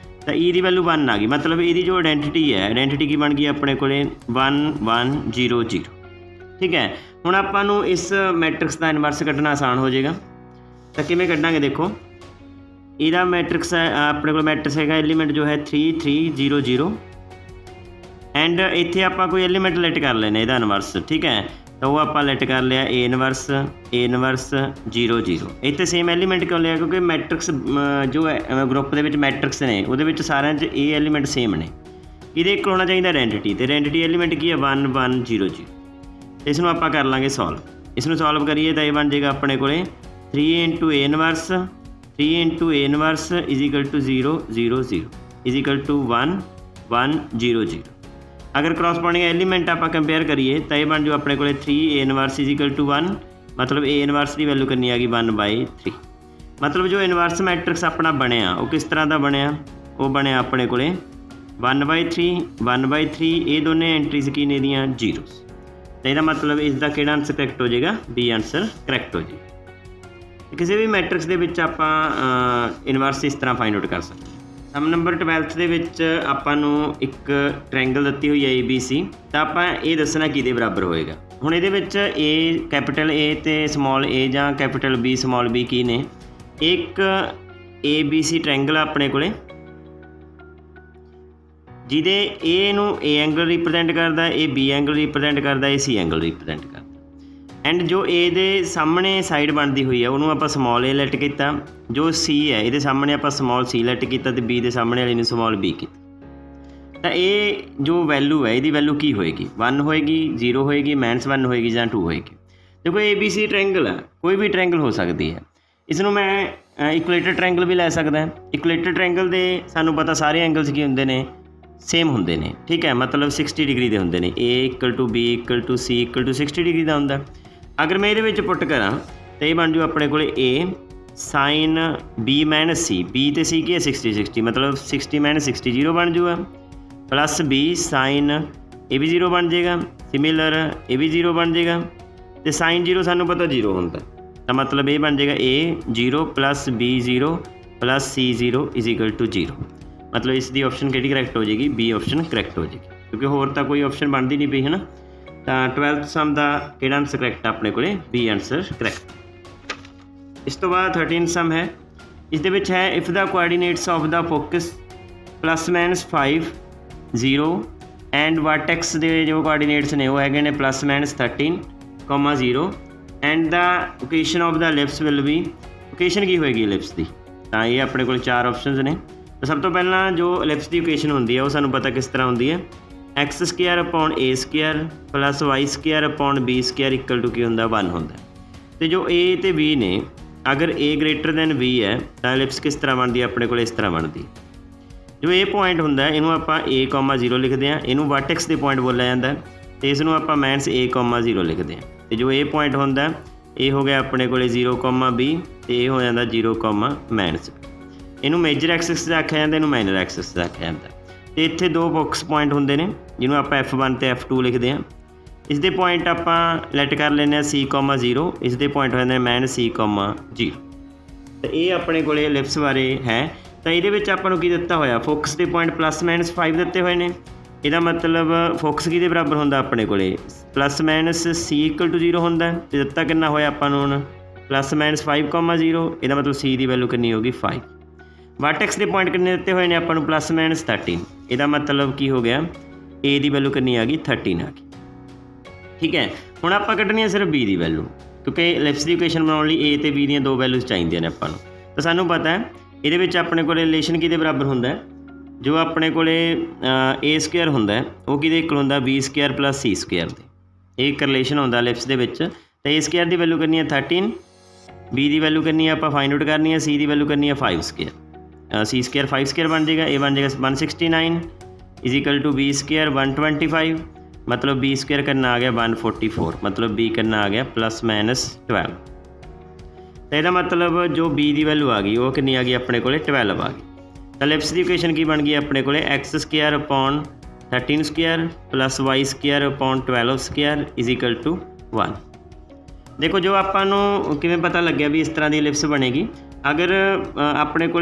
ਤਾਂ ਈ ਦੀ ਵੈਲੂ 1 ਆ ਗਈ। ਮਤਲਬ ਇਹਦੀ ਜੋ ਆਇਡੈਂਟੀਟੀ ਹੈ, ਆਇਡੈਂਟੀਟੀ ਕੀ ਬਣ ਗਈ ਆਪਣੇ ਕੋਲੇ 1 1 0 0। ਠੀਕ ਹੈ, ਹੁਣ ਆਪਾਂ ਨੂੰ ਇਸ ਮੈਟ੍ਰਿਕਸ ਦਾ ਇਨਵਰਸ ਕੱਢਣਾ ਆਸਾਨ ਹੋ ਜਾਏਗਾ। ਤਾਂ ਕਿਵੇਂ ਕੱਢਾਂਗੇ, ਦੇਖੋ ਇਹਦਾ ਮੈਟ੍ਰਿਕਸ ਹੈ ਆਪਣੇ ਕੋਲ, ਮੈਟ੍ਰਿਕਸ ਹੈਗਾ ਐਲੀਮੈਂਟ ਜੋ ਹੈ 3 3 0 0 ਐਂਡ ਇੱਥੇ ਆਪਾਂ ਕੋਈ ਐਲੀਮੈਂਟ ਲੈਟ ਕਰ ਲੈਣਾ ਇਹਦਾ ਇਨਵਰਸ। ਠੀਕ ਹੈ, ਤਾਂ ਉਹ ਆਪਾਂ ਲੈਟ ਕਰ ਲਿਆ ਏ ਇਨਵਰਸ 0 0। ਇੱਥੇ ਸੇਮ ਐਲੀਮੈਂਟ ਕਿਉਂ ਲਿਆ, ਕਿਉਂਕਿ ਮੈਟ੍ਰਿਕਸ ਜੋ ਗਰੁੱਪ ਦੇ ਵਿੱਚ ਮੈਟ੍ਰਿਕਸ ਨੇ ਉਹਦੇ ਵਿੱਚ ਸਾਰਿਆਂ 'ਚ ਇਹ ਐਲੀਮੈਂਟ ਸੇਮ ਨੇ। ਇਹਦੇ ਇੱਕ ਹੋਣਾ ਚਾਹੀਦਾ ਆਇਡੈਂਟੀਟੀ, ਅਤੇ ਆਇਡੈਂਟੀਟੀ ਐਲੀਮੈਂਟ ਕੀ ਹੈ 1 1 0 0। ਇਸ ਨੂੰ ਆਪਾਂ ਕਰ ਲਾਂਗੇ ਸੋਲਵ। ਇਸ ਨੂੰ ਸੋਲਵ ਕਰੀਏ ਤਾਂ ਇਹ ਬਣ ਜਾਏਗਾ ਆਪਣੇ ਕੋਲੇ 3 into A inverse is equal to 0 0 0 is equal to 1 1 0 0। ਅਗਰ ਕਰੋਸਪੋਂਡਿੰਗ ਐਲੀਮੈਂਟ ਆਪਾਂ ਕੰਪੇਅਰ ਕਰੀਏ ਤਾਂ ਇਹ ਬਣ ਜਾਊ ਆਪਣੇ ਕੋਲੇ 3 ਏ ਇਨਵਰਸ ਇਜ਼ ਇਕੁਅਲ ਟੂ 1। ਮਤਲਬ ਏ ਇਨਵਰਸ ਦੀ ਵੈਲੂ ਕਿੰਨੀ ਆ ਗਈ 1/3। ਮਤਲਬ ਜੋ ਇਨਵਰਸ ਮੈਟ੍ਰਿਕਸ ਆਪਣਾ ਬਣਿਆ ਉਹ ਕਿਸ ਤਰ੍ਹਾਂ ਦਾ ਬਣਿਆ, ਉਹ ਬਣਿਆ ਆਪਣੇ ਕੋਲੇ 1/3 ਇਹ ਦੋਨੇ ਐਂਟਰੀਜ਼ ਕੀ ਨੇ ਇਹਦੀਆਂ ਜ਼ੀਰੋਸ। ਤਾਂ ਇਹਦਾ ਮਤਲਬ ਇਸ ਦਾ ਕਿਹੜਾ ਆਨਸਰ ਕਰੈਕਟ ਹੋ ਜਾਏਗਾ, ਬੀ ਆਨਸਰ ਕਰੈਕਟ ਹੋ ਜਾਏਗਾ। ਕਿਸੇ ਵੀ ਮੈਟ੍ਰਿਕਸ ਦੇ ਵਿੱਚ ਆਪਾਂ ਇਨਵਰਸ ਇਸ ਤਰ੍ਹਾਂ ਫਾਈਂਡ ਆਊਟ ਕਰ ਸਕਦੇ ਹਾਂ। ਸਮ ਨੰਬਰ 12th ਦੇ ਵਿੱਚ ਆਪਾਂ ਨੂੰ ਇੱਕ ਟ੍ਰਾਇੰਗਲ ਦਿੱਤੀ ਹੋਈ ਹੈ ABC, ਤਾਂ ਆਪਾਂ ਇਹ ਦੱਸਣਾ ਕਿਹਦੇ ਬਰਾਬਰ ਹੋਏਗਾ। ਹੁਣ ਇਹਦੇ ਵਿੱਚ ਏ ਕੈਪੀਟਲ ਏ ਅਤੇ ਸਮਾਲ ਏ ਜਾਂ ਕੈਪੀਟਲ B ਸਮਾਲ b ਕੀ ਨੇ। ਇੱਕ ABC ਟ੍ਰਾਇੰਗਲ ਆਪਣੇ ਕੋਲੇ ਜਿਹਦੇ ਏ ਨੂੰ ਏ ਐਂਗਲ ਰਿਪਰੈਜ਼ੈਂਟ ਕਰਦਾ, ਇਹ B ਐਂਗਲ ਰਿਪਰੈਜ਼ੈਂਟ ਕਰਦਾ, ਇਹ C ਐਂਗਲ ਰਿਪਰੈਜ਼ੈਂਟ ਕਰਦਾ। ਐਂਡ ਜੋ ਏ ਦੇ ਸਾਹਮਣੇ ਸਾਈਡ ਬਣਦੀ ਹੋਈ ਹੈ ਉਹਨੂੰ ਆਪਾਂ ਸਮਾਲ ਏ ਲੈਟ ਕੀਤਾ, ਜੋ C ਹੈ ਇਹਦੇ ਸਾਹਮਣੇ ਆਪਾਂ ਸਮਾਲ C ਲੈਟ ਕੀਤਾ, ਅਤੇ B ਦੇ ਸਾਹਮਣੇ ਵਾਲੀ ਨੂੰ ਸਮਾਲ b ਕੀਤਾ। ਤਾਂ ਇਹ ਜੋ ਵੈਲੂ ਹੈ ਇਹਦੀ ਵੈਲੂ ਕੀ ਹੋਏਗੀ, 1 ਹੋਏਗੀ, 0 ਹੋਏਗੀ, -1 ਹੋਏਗੀ ਜਾਂ 2 ਹੋਏਗੀ। ਦੇਖੋ ABC ਟ੍ਰਾਇੰਗਲ ਹੈ, ਕੋਈ ਵੀ ਟ੍ਰਾਇੰਗਲ ਹੋ ਸਕਦੀ ਹੈ। ਇਸ ਨੂੰ ਮੈਂ ਇਕੁਏਟਰ ਟ੍ਰਾਇੰਗਲ ਵੀ ਲੈ ਸਕਦਾ। ਇਕੁਏਟਰ ਟ੍ਰਾਇੰਗਲ ਦੇ ਸਾਨੂੰ ਪਤਾ ਸਾਰੇ ਐਂਗਲਸ ਕੀ ਹੁੰਦੇ ਨੇ, ਸੇਮ ਹੁੰਦੇ ਨੇ। ਠੀਕ ਹੈ, ਮਤਲਬ 60 ਡਿਗਰੀ ਦੇ ਹੁੰਦੇ ਨੇ। A = B = C = 60 ਡਿਗਰੀ ਦਾ ਹੁੰਦਾ। ਅਗਰ ਮੈਂ ਇਹਦੇ ਵਿੱਚ ਪੁੱਟ ਕਰਾਂ ਤਾਂ ਇਹ ਬਣ ਜੂ ਆਪਣੇ ਕੋਲ A sin B - C, B ਅਤੇ C ਕੀ ਹੈ 60 60, ਮਤਲਬ 60 - 60 0 ਬਣ ਜੂਗਾ, ਪਲੱਸ B sin ये भी 0 बन जाएगा, सिमिलर ये भी 0 बन जाएगा, तो साइन 0 सानू पता 0 होंदा, तो मतलब ये बन जाएगा A 0 plus B 0 plus C 0 is equal to 0। मतलब इसकी ऑप्शन किहड़ी करैक्ट हो जाएगी, B ऑप्शन करैक्ट हो जाएगी, क्योंकि होर तो कोई ऑप्शन बनती नहीं पई है ना। तो 12th सम का किहड़ा आंसर करैक्ट अपने को B आंसर करैक्ट। इस तो बाद 13th सम है, इस दे विच है if the coordinates of the focus plus minus 5 0 and vertex के जो कोआर्डीनेट्स ने वो है plus minus 13 0 and the location of the ellipse will be, location की होएगी लिप्स की, तो ये अपने को 4 ऑप्शनस ने। तो सब तो पहला जो लिप्स की लोकेशन होंगी है वो सानू पता किस तरह होंगी है, x square upon a square plus y square upon b square equal to की होंदा 1 होंदा। तो जो ए तो बी ने अगर ए ग्रेटर दैन बी है तो लिप्स किस तरह बनती है, अपने को इस तरह बनती। जो ए पॉइंट होंदा इनू आपां A, 0 लिखते हैं, इनू वर्टेक्स के पॉइंट बोलिया जाता है, तो इसनू आपां माइनस A, 0 लिखते हैं। तो जो ए पॉइंट होंदा ये हो गया अपने को 0, B, तो ये हो जाता 0, माइनस। इनू मेजर एक्सिस से आख्या जाता, इनू माइनर एक्सिस से आख्या जाता। तो इत्थे 2 फोकस पॉइंट होंदे ने जिन्हों आप F1 तो F2 लिखते हैं। इसके पॉइंट आप लैट कर लें C, 0, इसके पॉइंट हो जाते माइनस C, 0। तो ये अपने को लिप्स बारे है। तो ये आपको की दिता होया, फोकस के पॉइंट प्लस माइनस 5 दिते हुए हैं। यदा मतलब फोकस कि बराबर होंदा अपने को plus minus C equal to 0 होंदा, तो दिता कितना होया आपां नूं प्लस माइनस 5, 0, यदा मतलब C की वैल्यू कितनी होगी 5। वर्टेक्स के पॉइंट कितने दिते हुए हैं आपां नूं प्लस माइनस 13, यदा मतलब की हो गया A की वैल्यू कितनी आ गई 13 आ गई। ठीक है, हुण आपां कड्ढनी है सिर्फ B की वैल्यू, क्योंकि लिप्स की इक्वेशन बनाने लिए A ते B दी 2 वैल्यूज चाहिए ने आपां नूं। तो सानूं पता है ये अपने को रिलेशन कि बराबर होंदा है, जो अपने को A स्क्वायर होंदा है वो कि होंदा B square plus C square दे, एक रिलेशन होंदा लिप्स दे विच। तो A स्क्वायर की वैल्यू करनी है 13, B की वैल्यू करनी है आपां फाइंड आउट करनी है, C की वैल्यू करनी है 5 स्क्वायर, C स्क्वायर 5 स्क्वायर बन जाएगा, A बन जाएगा 169 is equal to B square 125, मतलब B स्क्वायर करना आ गया 144, मतलब B करना आ गया प्लस माइनस 12। तो यदा मतलब जो B की वैल्यू आ गई वो कितनी आ गई अपने को 12 आ गई। तो लिप्स की इक्वेशन की बन गई अपने को x square upon 13 square plus y square upon 12 square is equal to 1। देखो जो आपां नूं किवें पता लग्या भी इस तरह की लिप्स बनेगी, अगर अपने को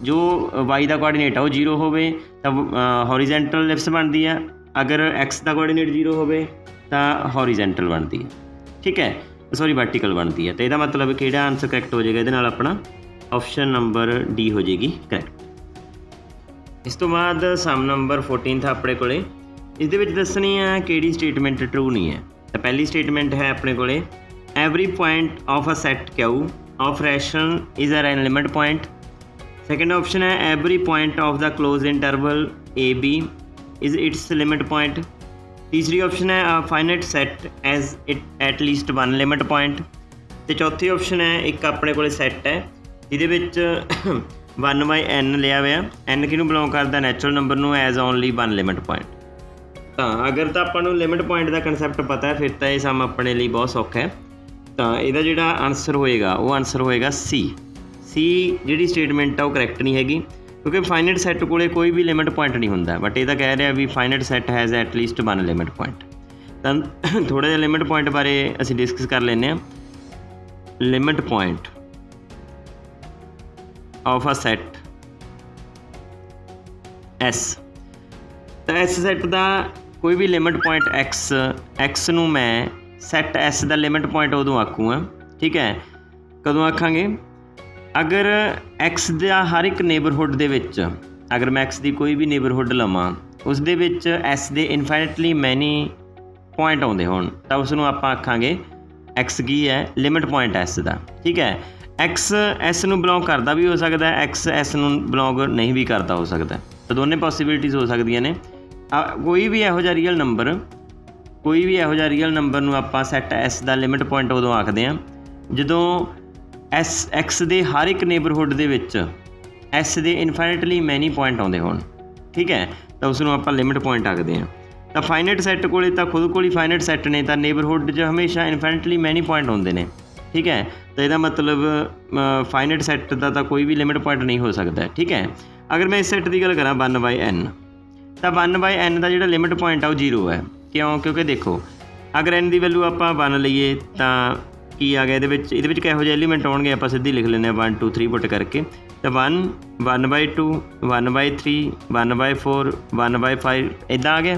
जो वाई का कोआर्डीनेट है वो 0 होवे तो हॉरिजेंटल लिप्स बनती है, अगर एक्स का कोआर्डीनेट 0 होवे तो हॉरिजेंटल बनती है। ठीक है, सॉरी वर्टिकल बनती है। तो यदा मतलब कि आंसर करैक्ट हो जाएगा, ये अपना ऑप्शन नंबर डी हो जाएगी करैक्ट। इस तो बाद सम नंबर 14 था अपने को, इस दसनी है कि स्टेटमेंट ट्रू नहीं है। तो पहली स्टेटमेंट है अपने को every point of a set Q of rationals is a limit point. Second option है every point of the closed interval A B is its limit point. तीसरी ऑप्शन है a finite set as it at least 1 limit point. तो चौथी option है एक अपने को set है जिहदे 1/n लिया हुआ, n किनू बिलोंग करता नैचुरल नंबर नू एज ओनली 1 लिमिट पॉइंट। तो अगर तो आपको लिमिट पॉइंट का कंसैप्ट पता है फिर तो यह सम अपने लिए बहुत सौखा है। तो यदा जो आंसर होएगा वो आंसर होएगा सी जी स्टेटमेंट है वो करैक्ट नहीं हैगी, क्योंकि फाइनाइट सैट को कोई भी लिमिट पॉइंट नहीं होंदा, बट ये कह रहा भी finite set has at least 1 limit point. तो थोड़ा जिहा लिमिट पॉइंट बारे असीं डिस्कस कर लें। Limit point of a set S, तो एस सैट का कोई भी लिमिट पॉइंट एक्स नूं मैं सैट एस का लिमिट पॉइंट उदों आखूँगा। ठीक है, कदों आखांगे अगर एक्स का हर एक नेबरहुड दे विच, अगर मैं एक्स की कोई भी नेबरहुड लवां उस दे विच एस दे इनफाइनिटली मैनी पॉइंट आउंदे होण, तो उसनूं आपां आखांगे एक्स की है लिमिट पॉइंट एस का। ठीक है, एक्स एस नूं बिलोंग करता भी हो सकता है, एक्स एस नूं बिलोंग नहीं भी करता हो सकता है, तो दोनों पॉसिबिलिटीज़ हो सकदियां ने। कोई भी इहो जिहा रियल नंबर नूं आपां सैट एस का लिमिट पॉइंट उदों आखदे हां जदों एक्स दे हर एक नेबरहुड दे विच एस दे इनफाइनिटली मैनी पॉइंट आउंदे होण। ठीक है, तो उसनूं आपां लिमिट पॉइंट आखदे हां। तो फाइनाइट सैट कोले तो खुद को ही फाइनाइट सैट ने, तो नेबरहुड च हमेशा इनफाइनिटली मैनी पॉइंट होंदे ने। ठीक है, तो यदा मतलब फाइनाइट सैट का तो कोई भी लिमिट पॉइंट नहीं हो सकता। ठीक है, अगर मैं इस सैट की गल करा 1/n, तो 1/n का जो लिमिट पॉइंट आ वो 0 है। क्यों? क्योंकि देखो अगर n की वैल्यू आप 1 लीए तो की आ गया ये किहो जे एलीमेंट आउणगे आप सीधी लिख लें 1 2 3 पुट करके। तो 1 1/2 1/3 1/4 1/5 इदा आ गया।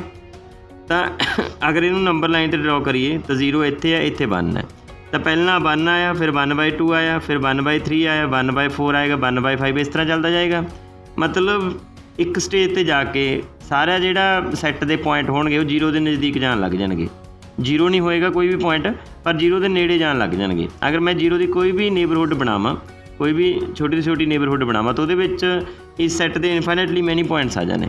तो अगर इनू नंबर लाइन पर ड्रॉ करिए तो 0 इत्थे है, इत्थे 1 है। तो पहला 1 आया, फिर 1/2 आया, फिर 1/3 आया, 1/4 आएगा, 1/5 इस तरह चलता जाएगा। मतलब एक स्टेज पर जाके सारा जिहड़ा सैट के पॉइंट होणगे वो 0 के नज़दीक जान लग जाएंगे। 0 नहीं होएगा कोई भी पॉइंट, पर 0 के नेड़े जान लग जाएंगे। अगर मैं 0 की कोई भी नेबरहुड बनावा, कोई भी छोटी से छोटी नेबरहुड बनावा, तो वो इस सैट के इनफाइनाइटली मैनी पॉइंट्स आ जाने।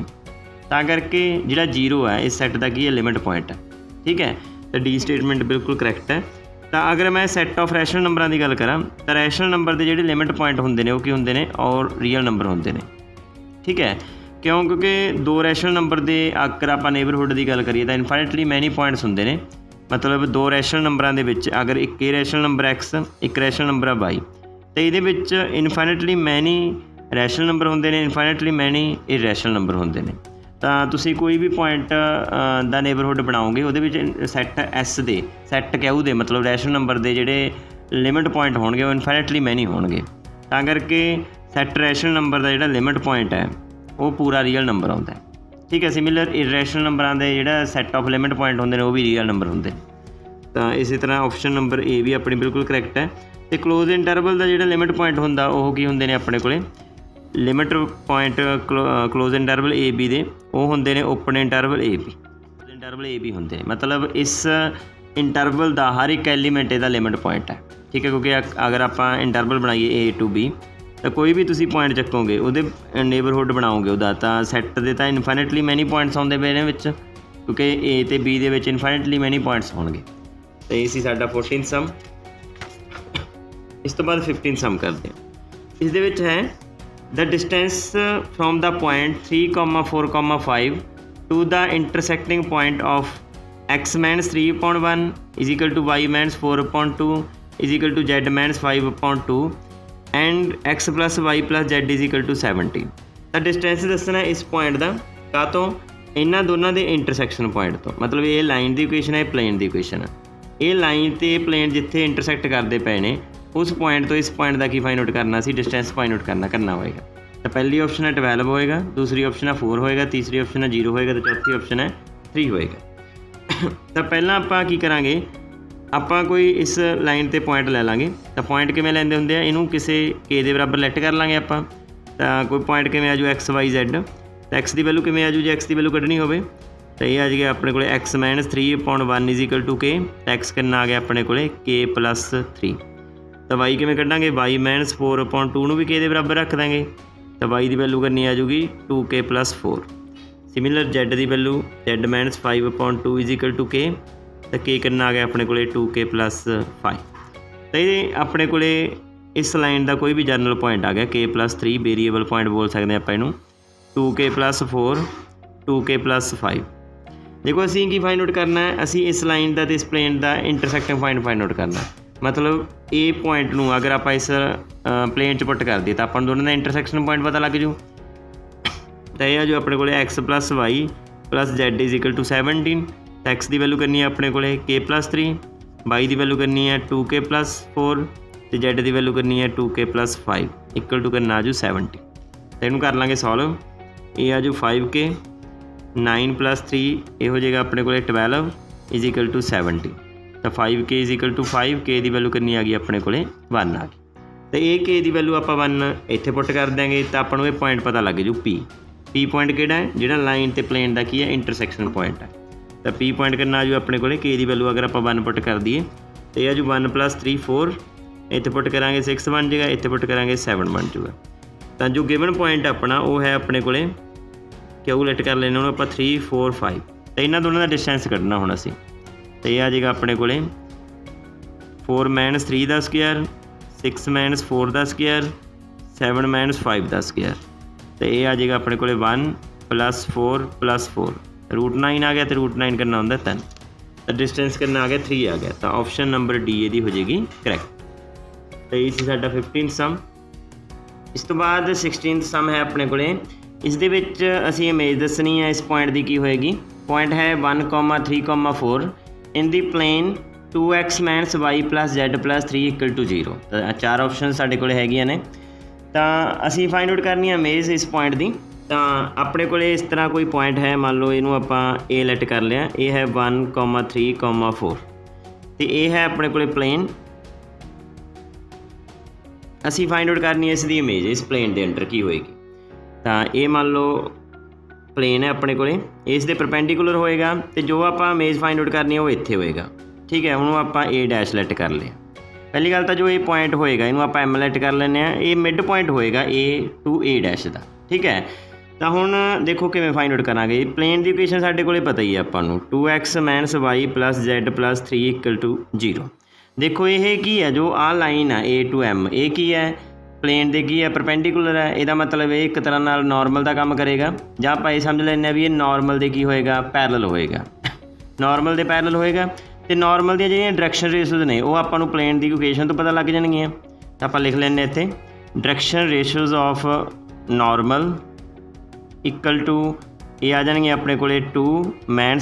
तां करके जिहड़ा 0 है इस सैट का की है लिमिट पॉइंट है। ठीक है, तो डी स्टेटमेंट बिल्कुल करैक्ट है। तो अगर मैं सैट ऑफ रैशनल नंबरों की गल करा तो रैशनल नंबर के जिहड़े लिमिट पॉइंट होंदे ने वो की होंदे ने और रियल नंबर होंदे ने। ठीक है, क्यों? क्योंकि 2 रैशनल नंबर के अगर आप नेबरहुड की गल करिए तो इनफाइनाइटली मैनी पॉइंट्स होंदे ने। मतलब 2 रैशनल नंबरों के अगर एक रैशनल नंबर x एक रैशनल नंबर है y, तो ये इनफाइनाइटली मैनी रैशनल नंबर होंदे ने, इनफाइनाइटली मैनी इरैशनल नंबर होंदे ने। तो तुसी कोई भी पॉइंट का नेबरहुड बनाओगे वो सैट एस दे सैट क्यू दे मतलब रैशनल नंबर के जोड़े लिमिट पॉइंट होणगे वो इनफाइनाइटली मैनी होणगे। तां करके सैट रैशनल नंबर का जोड़ा लिमिट पॉइंट है वो पूरा रियल नंबर आता है। ठीक है, सिमिलर इरैशनल नंबरों के जोड़ा सैट ऑफ लिमिट पॉइंट होंदे ने वो भी रियल नंबर होंदे। तो इस तरह ऑप्शन नंबर ए भी अपनी बिल्कुल करैक्ट है। तो क्लोज इंटरवल का जोड़ा लिमिट पॉइंट होंदा वो की होंदे ने अपने कोले limit point closed interval A B दे वो होंदे ने open interval A B. Interval A B होंदे मतलब इस इंटरवल का हर एक एलीमेंट इसका लिमिट पॉइंट है। ठीक है, क्योंकि अगर आप इंटरवल बनाइए ए टू बी तो कोई भी तुसी पॉइंट चकोगे वो नेबरहुड बनाओगे वह तो सैट के तो इनफाइनाइटली मैनी पॉइंट्स आते पे ने क्योंकि ए तो बी के इनफाइनाइटली मैनी पॉइंट्स होंगे। तो ये सी साडा 14 सम। इस तो बाद 15 सम करते हैं। इस है the distance from the point 3,4,5 to the intersecting point of x minus 3/1 is equal to y minus 4/2 is equal to z minus 5/2 and x plus y plus z is equal to 70। तो distance दसना इस point का का तो इन्हों दोनों के intersection point तो मतलब ये लाइन की इक्वेशन है, प्लेन की इक्वेशन है। ये लाइन तो प्लेन जिथे इंटरसैक्ट करते पे ने उस पॉइंट तो इस पॉइंट का की फाइंड आउट करना सी डिस्टेंस फाइंड आउट करना होएगा। तो पहली ऑप्शन है 12 होएगा, दूसरी ऑप्शन है 4 होएगा, तीसरी ऑप्शन है 0 होएगा, तो चौथी ऑप्शन है 3 होएगा। तो पहला आप की करांगे आप कोई इस लाइन पर पॉइंट ले लाँगे। तो पॉइंट किमें लेंदे होंदे आ इनू किसी के दे बराबर लैट कर लाँगे आप। तो कोई पॉइंट किमें आजू x y z, तो x की वैल्यू किमें आजू जो x की वैल्यू कढ़नी होवे तो ये आ जाएगा अपने को x minus 3/1 is equal to k। तो x कितना आ गया अपने को k प्लस 3। तो y किमें कढ़ांगे y माइनस 4/2 भी k के बराबर रख देंगे। तो y की वैल्यू करनी आ जाऊगी 2k प्लस 4। सिमिलर z की value z minus 5/2 is equal to k। तो k कितना आ गया अपने को 2k प्लस 5। तो ये अपने को इस लाइन का कोई भी जरनल पॉइंट आ गया k प्लस 3 वेरीएबल पॉइंट बोल सकते हैं आप इनू 2k प्लस 4 2k प्लस 5। देखो असी की फाइंड आउट करना है, असी इस लाइन का तो इस प्लेन का इंटरसैक्टिंग पॉइंट फाइंड आउट करना है। मतलब ए पॉइंट नू अगर आप इस प्लेन च पुट कर दिए तो अपन दोनों का इंटरसैक्शन पॉइंट पता लग जू। तो यह जो अपने को x plus y plus z is equal to 17। तो x की वैल्यू करनी है अपने को k प्लस 3, y की वैल्यू करनी है 2k प्लस 4, तो z की वैल्यू करनी है 2k प्लस 5 इक्वल टू करना आजू 70। तो इनू कर लाँगे सॉल्व। ये आजू 5k 9 प्लस 3 ये हो जाएगा अपने को 12 इज इक्वल टू 70। तो 5k is equal to 5 k की वैल्यू करनी आ गई अपने को 1 आ गई। तो ये k की वैल्यू आप 1 इत्थे पुट कर देंगे तो अपन ये पॉइंट पता लग जू p पॉइंट किहड़ा है जिहड़ा लाइन ते प्लेन का की है इंटरसैक्शन पॉइंट है। तो p पॉइंट करना आजू अपने को k की वैल्यू अगर आप 1 पुट कर दिए तो यह आजू 1 प्लस 3 4 इत्थे पुट करांगे 6 बन जाएगा, इत्थे पुट करांगे 7 बन जाएगा। तो जो गिवन पॉइंट अपना वो है अपने को कैलकुलेट कर लेना आप 3 4 5। तो इन्होंने दोनों का डिस्टेंस कढ़ना होना सी। तो यह आ जाएगा अपने को 4 माइनस 3 का स्क्वायर 6 माइनस 4 का स्क्वायर 7 माइनस 5 का स्क्वायर। तो यह आ जाएगा अपने को 1 प्लस 4 प्लस 4 √9 आ गया। तो √9 करना होंगे 10। तो डिस्टेंस करना आ गया 3 आ गया। तो ऑप्शन नंबर डी ये हो जाएगी करैक्ट। तो ये साडा 15 सम। इस तो बाद 16 सम है अपने को इस दे विच असीं इमेज दसनी है। इस पॉइंट की होएगी, पॉइंट है 1,3,4 इन दी प्लेन 2x - y + z + 3 = 0। चार ऑप्शन साडे कोल हैगियां ने, तो असीं फाइंड आउट करनी है इमेज इस पॉइंट की। तो अपने को इस तरह कोई पॉइंट है, मान लो इनू आपां ए लैट कर लिया, ये है 1,3,4 तो ये है अपने को प्लेन। असी फाइंड आउट करनी है इसकी इमेज इस प्लेन के अंडर की होएगी। तो ये मान लो प्लेन है अपने को, इस दे परपेंडिकुलर होएगा, तो जो आप इमेज फाइंड आउट करनी है वो इत्थे होएगा। ठीक है, उन्होंने आप A' लैट कर लिया। पहली गल तो जो ये पॉइंट होएगा इनू आप M लैट कर लें, ये मिड पॉइंट होएगा A to A' का। ठीक है, तो हुण देखो किवें फाइंड आउट करांगे। प्लेन की इक्वेशन साडे कोले पता ही है आपां नूं, 2x - y + z + 3 = 0। देखो ये की है, जो आ लाइन है A to M, ये की है प्लेन दे की है, परपेंडिकुलर है। इसदा मतलब ये एक तरह नाल नॉर्मल का काम करेगा, जां आपां ये समझ लैंदे भी ये नॉर्मल दे की होएगा, पैरल होएगा। नॉर्मल दे पैरल होएगा, तो नॉर्मल दी जिहड़ियां डायरैक्शन रेशोज़ ने वो आपां नूं प्लेन की इक्वेशन तो पता लग जाणगियां। तो आपां लिख लैंदे इत्थे direction ratios of normal equal to ये आ जाएंगे अपने को 2 - 1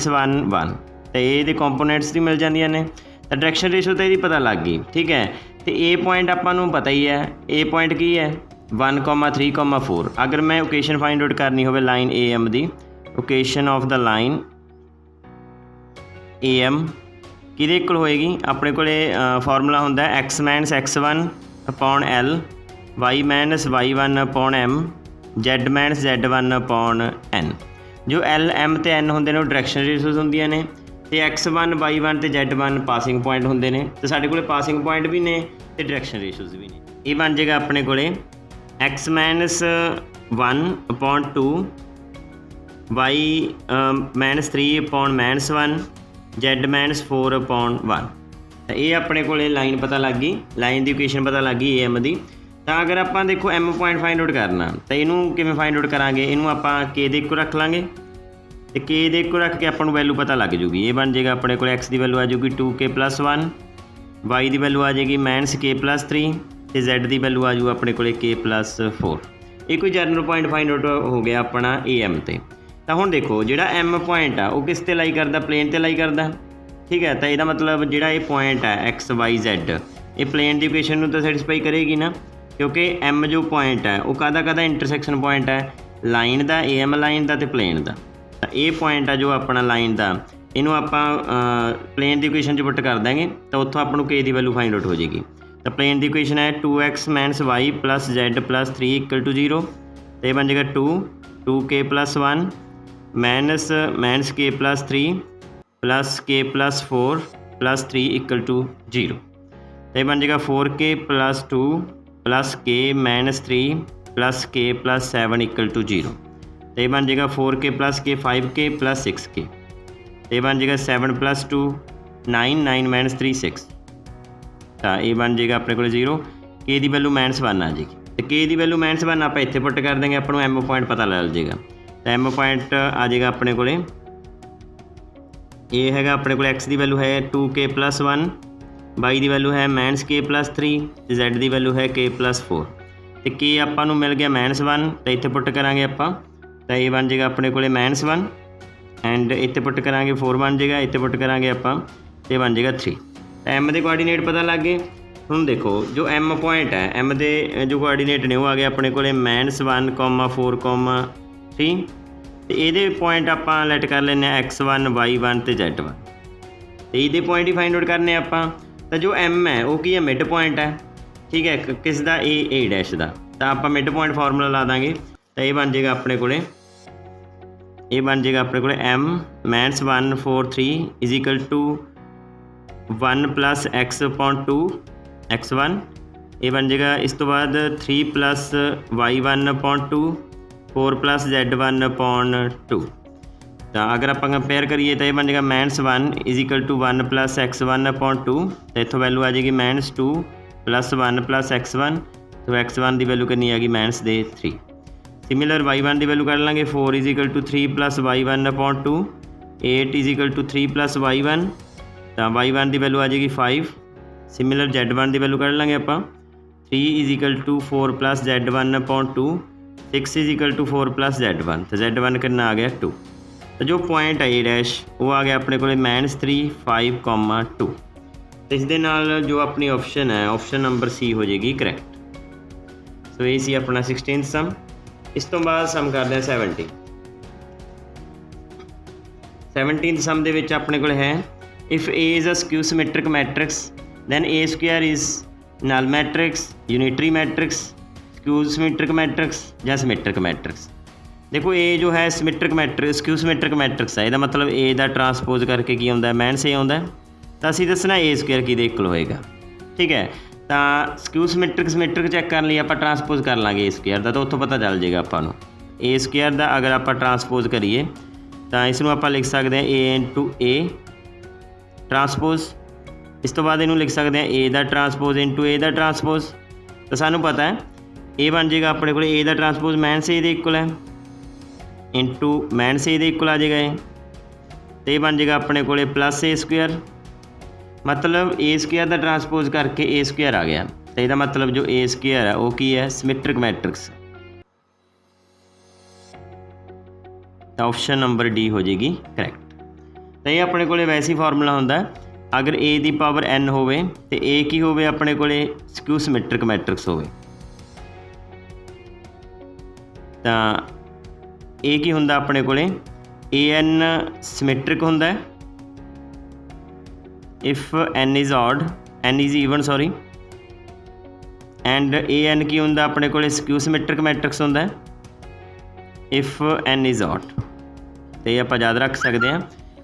1, तो ये कंपोनेंट्स भी मिल जांदियां ने। तो डायरैक्शन रेशो तो ये पता लग गई। ठीक है, तो ए पॉइंट आपां नूं पता ही है, ए पॉइंट की है 1,3,4। अगर मैं ओकेशन फाइंड आउट करनी हो लाइन AM की, location of the line AM किहदे इक्वल होएगी, अपने को फॉर्मूला होंदा x - x1 / L, y - y1 / M, z - z1 / N। जो L M ते N होंदे ने वो डायरैक्शन रेशोज़ होंदियां ने, तो x1 y1 ते z1 पासिंग पॉइंट होंदे ने। तो साडे कोले पासिंग पॉइंट भी ने ते डायरैक्शन रेशोज़ भी ने। ये बन जाएगा अपने कोले x - 1 / 2, y - 3 / -1, z - 4 / 1। तो ये अपने को लाइन पता लग गई, लाइन की इक्वेशन पता लग गई AM की। तो अगर आप देखो M पॉइंट फाइंड आउट करना, तो इनू किवें फाइंड आउट करांगे, इनू आप K दे इक्को रख लाँगे, तो K दे इक्को रख के अपन वैल्यू पता लग जूगी। ये बन जाएगा अपने को x की वैल्यू आ जाएगी 2k + 1, y की वैल्यू आ जाएगी -k + 3, तो z की वैल्यू आ जाऊगी अपने को k + 4। ये कोई जनरल पॉइंट फाइंड आउट हो गया अपना AM ते। तो हुण देखो जिहड़ा M पॉइंट आ वो किस ते लाई करदा, प्लेन ते लाई करदा। ठीक है, तो यदा मतलब जिहड़ा ये पॉइंट है x y z, ये प्लेन की इक्वेशन नूं तो सैटिस्फाई करेगी ना, क्योंकि M जो पॉइंट है वो कादा इंटरसैक्शन पॉइंट है, लाइन का, AM लाइन का तो प्लेन का। तो ये पॉइंट है जो अपना लाइन का, इनू आप प्लेन की इक्वेशन पुट कर देंगे, तो उत्थों आपको K की वैल्यू फाइंड आउट हो जाएगी। तो प्लेन की इक्वेशन है 2x - y + z + 3 = 0। तो ये बन जाएगा 2k + 1 - k + 3 + k + 4 + 3 = 0। तो ये बन जाएगा 4k + 2 + k - 3 + k + 7 = 0। तो ये बन जाएगा 4k + k 5k + 6k। तो ये बन जाएगा 7 + 2 9 9 - 3 6। तो ये बन जाएगा अपने को 0। K की वैल्यू -1 आ जाएगी, तो K की वैल्यू -1 आप इत्थे पुट कर देंगे, अपन M पॉइंट पता लग जाएगा। तो M पॉइंट आ जाएगा अपने को, ये है अपने को x की वैल्यू है 2k + 1, y की वैल्यू है -k + 3, z की वैल्यू है k + 4। तो K आपां नूं मिल गया -1, तो इत्थे पुट करांगे आपां, तो ये बन जाएगा अपने को -1 एंड इत्थे पुट करांगे 4 बन जाएगा, इत्थे पुट करांगे आपां, तो बन जाएगा 3। तो M के कोआर्डीनेट पता लग गए। हुण देखो जो M पॉइंट है, M के जो कोआर्डीनेट ने वो आ गए अपने को -1, 4, 3। तो ये पॉइंट आप लैट कर लें x1 y1 तो z1, तो ये पॉइंट ही फाइंड आउट करने आप। तो जो M है वो की है मिड पॉइंट है। ठीक है, किस दा A' का, तो आप मिड पॉइंट फार्मूला ला देंगे, तो ये बन जाएगा अपने को, ये बन जाएगा अपने को M - 1 4 3 = 1 + x/2 x1। ये बन जाएगा इस तो बाद 3 + y1/2 4 + z1/2। तो अगर आप कंपेयर करिए तो ये बन जाएगा -1 = 1 + x1/2, तो इतों वैल्यू आ जाएगी -2 + 1 + x1, तो x1 की वैल्यू कितनी आ गई -3। सिमिलर y1 की वैल्यू कर लेंगे 4 = 3 + y1/2, 8 = 3 + y1, तो y1 की वैल्यू आ जाएगी 5। सिमिलर z1 की वैल्यू कर लेंगे आप 3 = 4 + z1/2, 6 is equal to 4 plus Z1 तो Z1 कितना आ गया 2। तो जो पॉइंट है A डैश वो आ गया अपने को -3 5, 2। तो इस दे नाल जो अपनी ऑप्शन है ऑप्शन नंबर सी हो जाएगी करैक्ट। सो ये सी अपना 16th सम। इस तो बाद सम करते हैं 17th सम दे विच अपने को है if A is a skew symmetric matrix then A square is null matrix, unitary matrix, skew symmetric matrix या सिमेट्रिक मैट्रिक्स। देखो A जो है symmetric matrix skew symmetric matrix है, ਇਹਦਾ मतलब A ਦਾ ट्रांसपोज करके की आउंदा माइनस A आउंदा ਤਾਂ ਅਸੀਂ ਦੱਸਣਾ A स्क्वायर ਕਿਹਦੇ ਇਕੁਅਲ ਹੋਏਗਾ। ठीक है ਤਾਂ स्क्यू सिमेट्रिक चैक करने लिए आप ट्रांसपोज कर लाँगे A स्क्वायर का, तो उत्थों पता चल जाएगा ਆਪਾਂ ਨੂੰ A स्क्वायर का अगर आप ट्रांसपोज करिए तो इसनों आप लिख सकते हैं A इंटू A ट्रांसपोज। इस तो बाद इनू लिख सकते हैं A का ट्रांसपोज इंटू A का ट्रांसपोज। तो सानू पता है A बन जाएगा अपने को A का ट्रांसपोज माइनस A के इक्वल है इंटू माइनस A के इक्वल आ जाएगा ये, तो ये बन जाएगा अपने को प्लस A स्क्वायर। मतलब A स्क्वायर का ट्रांसपोज करके A स्क्वायर आ गया, तो यदा मतलब जो A स्क्वायर है वो की है सिमेट्रिक मैट्रिक्स। तो ऑप्शन नंबर डी हो जाएगी करैक्ट। तो ये अपने को वैसे ही फार्मूला होंदा अगर A की पावर n होवे तो A की होवे अपने को स्क्यू सिमेट्रिक मैट्रिक्स होवे, तो A की हुंदा अपने को AN सिमेट्रिक हुंदा if n is odd n is even sorry, and AN की हुंदा अपने को स्क्यू सिमेट्रिक मैट्रिक्स हुंदा इफ n इज़ ऑड। तो ये आप याद रख सकते हैं।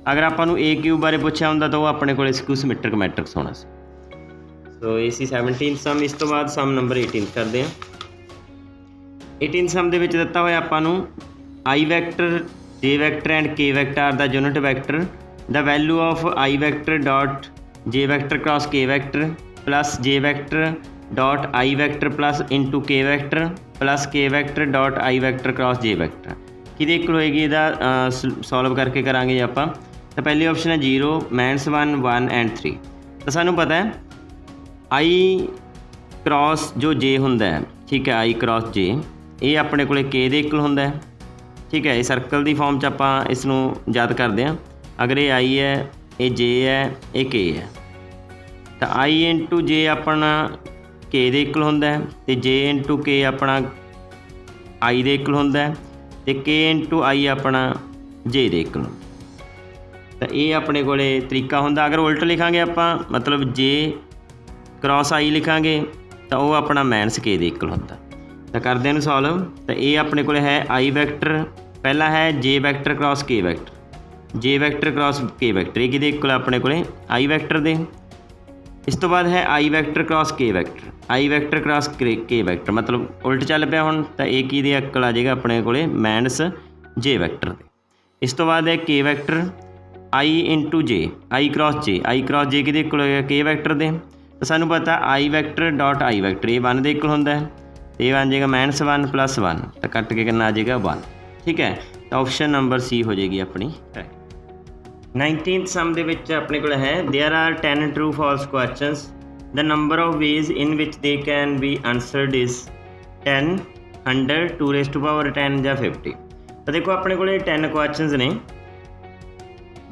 अगर आपको A क्यूब बारे पूछा होंदा तो वो अपने को स्क्यू सिमेट्रिक मैट्रिक्स होना सी। सो ये सी 17th सम। इस तो बाद सम नंबर 18 करते हैं। 18th सम दे विच दिता होया आपां नूं I vector J vector and K vector are the unit vector, the value of I vector dot J vector cross K vector plus J vector dot I vector plus into K vector plus K vector dot I vector cross J vector किहदे equal होएगी। इहदा solve करके करांगे जी आपां। तो पहली option है 0 -1 1 and 3। तो सानू पता है I क्रॉस जो J हुंदा है, ठीक है, I क्रॉस J ये अपने को K दे इक्वल हुंदा है। ठीक है, ये सर्कल की फॉर्म च आपां इसनूं याद करते हैं। अगर ये I है, ये J है, ये K है, तो I इंटू J अपना K दे इक्वल हुंदा है, तो J इंटू K अपना I दे इक्वल हुंदा है, तो K इंटू I अपना J दे इक्वल। तो ये अपने को तरीका हुंदा। अगर उल्ट लिखांगे आपां मतलब J क्रॉस I लिखांगे तो वो अपना माइनस K दे इक्वल हुंदा। तो करते हैं सॉल्व। तो ये अपने को है I वैक्टर, पहला है J vector cross K vector, J vector cross K vector, ये किहदे इक्वल अपने को I वैक्टर दे। इस तो बाद है I vector cross K vector, I vector cross K vector, मतलब उल्ट चल पिया हुण। तो ये किहदे इक्वल आ जाएगा अपने को माइनस J वैक्टर दे। इस तो बाद है K vector I into J, I cross J किहदे इक्वल होएगा K वैक्टर दे। तो सानू पता I vector dot I vector ये 1 दे इक्वल हुंदा है, तो ये बन जाएगा -1 + 1, तो कट के कितना आ जाएगा 1। ठीक है, तो ऑप्शन नंबर सी हो जाएगी अपनी। 19th सम दे विच अपने को है there are 10 true false questions, the number of ways in which they can be answered is 10 100 2⁻10 या 50। तो देखो अपने को 10 क्वेश्चंस ने,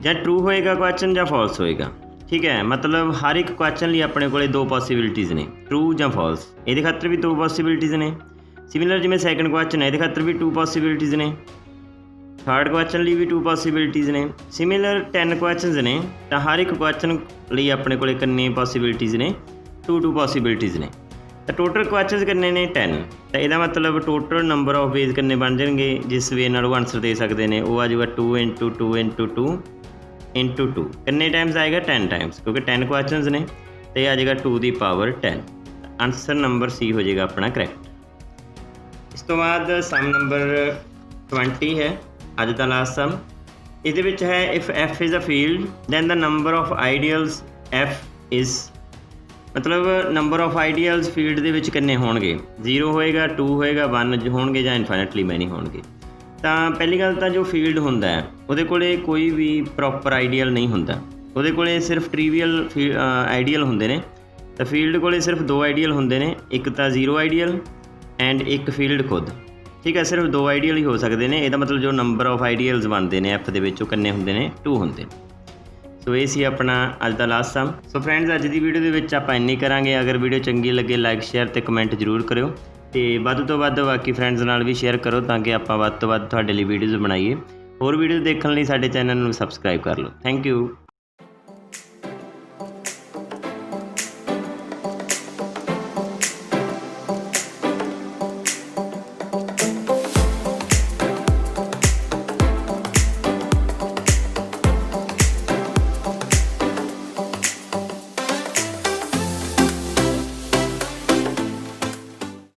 ਜਾਂ ट्रू होएगा क्वेश्चन या फॉल्स होएगा। ठीक है, मतलब हर एक क्वेश्चन लिए अपने को 2 पॉसिबिलिटीज़ ने, ट्रू या फॉल्स। ये खातर भी 2 पॉसिबिलिटीज़ ने। सिमिलर जिमें सैकेंड क्वेश्चन है, ये खातर भी 2 पॉसिबिलिटीज़ ने। थर्ड क्वेश्चन लिए भी 2 पॉसिबिलिटीज़ ने। सिमिलर 10 क्वेश्चन ने, तो हर एक क्वेश्चन लिए अपने को कितनी पॉसिबिलिटीज़ ने 2 पॉसिबिलिटीज़ ने। तो टोटल क्वेश्चन कितने ने 10। तो यदा मतलब टोटल नंबर ऑफ वेज कितने बन जाएंगे जिस वे नाल आंसर दे सकते हैं, वो आ जाएगा 2 × 2 × 2 × 2। कितने टाइम्स आएगा 10 टाइम्स, क्योंकि 10 क्वेश्चन ने, तो यह आ जाएगा 2 the power 10। Answer number C हो जाएगा अपना करैक्ट। इस तो बाद सम नंबर 20 है अज का लास्ट सम। ये है if F is a field then the number of ideals F is, मतलब नंबर ऑफ आइडियल्स फील्ड के कितने होणगे, 0 होएगा, 2 होएगा, 1 होणगे या इनफाइनेटली मैनी होणगे। तो पहली गल तो जो फील्ड होंदा है उहदे कोले कोई भी प्रॉपर आइडियल नहीं होंदा, उहदे कोले सिर्फ ट्रीवियल आइडियल होंदे ने। तो फील्ड कोले सिर्फ 2 आइडियल होंदे ने, एक तो 0 आइडियल एंड एक फील्ड खुद। ठीक है। सिर्फ 2 आइडियल ही हो सकते हैं, ਇਹਦਾ मतलब जो नंबर ऑफ आइडियल्स बनते हैं एफ ਦੇ ਉਹ ਕਿੰਨੇ ਹੁੰਦੇ ਨੇ 2 ਹੁੰਦੇ ਨੇ। ਸੋ ਇਹ ਸੀ ਆਪਣਾ ਅੱਜ ਦਾ ਲਾਸਟ ਸਮ। ਸੋ ਫਰੈਂਡਸ ਅੱਜ ਦੀ ਵੀਡੀਓ ਦੇ ਵਿੱਚ ਆਪਾਂ ਇੰਨੀ ਕਰਾਂਗੇ। ਅਗਰ ਵੀਡੀਓ ਚੰਗੀ ਲੱਗੇ ਲਾਈਕ ਸ਼ੇਅਰ ਤੇ ਕਮੈਂਟ ਜ਼ਰੂਰ ਕਰਿਓ ਤੇ ਵੱਧ ਤੋਂ ਵੱਧ ਬਾਕੀ ਫਰੈਂਡਸ ਨਾਲ ਵੀ ਸ਼ੇਅਰ ਕਰੋ ਤਾਂ ਕਿ ਆਪਾਂ ਵੱਧ ਤੋਂ ਵੱਧ ਤੁਹਾਡੇ ਲਈ ਵੀਡੀਓਜ਼ ਬਣਾਈਏ। ਹੋਰ ਵੀਡੀਓ ਦੇਖਣ ਲਈ ਸਾਡੇ ਚੈਨਲ ਨੂੰ ਸਬਸਕ੍ਰਾਈਬ ਕਰ ਲਓ। Thank you.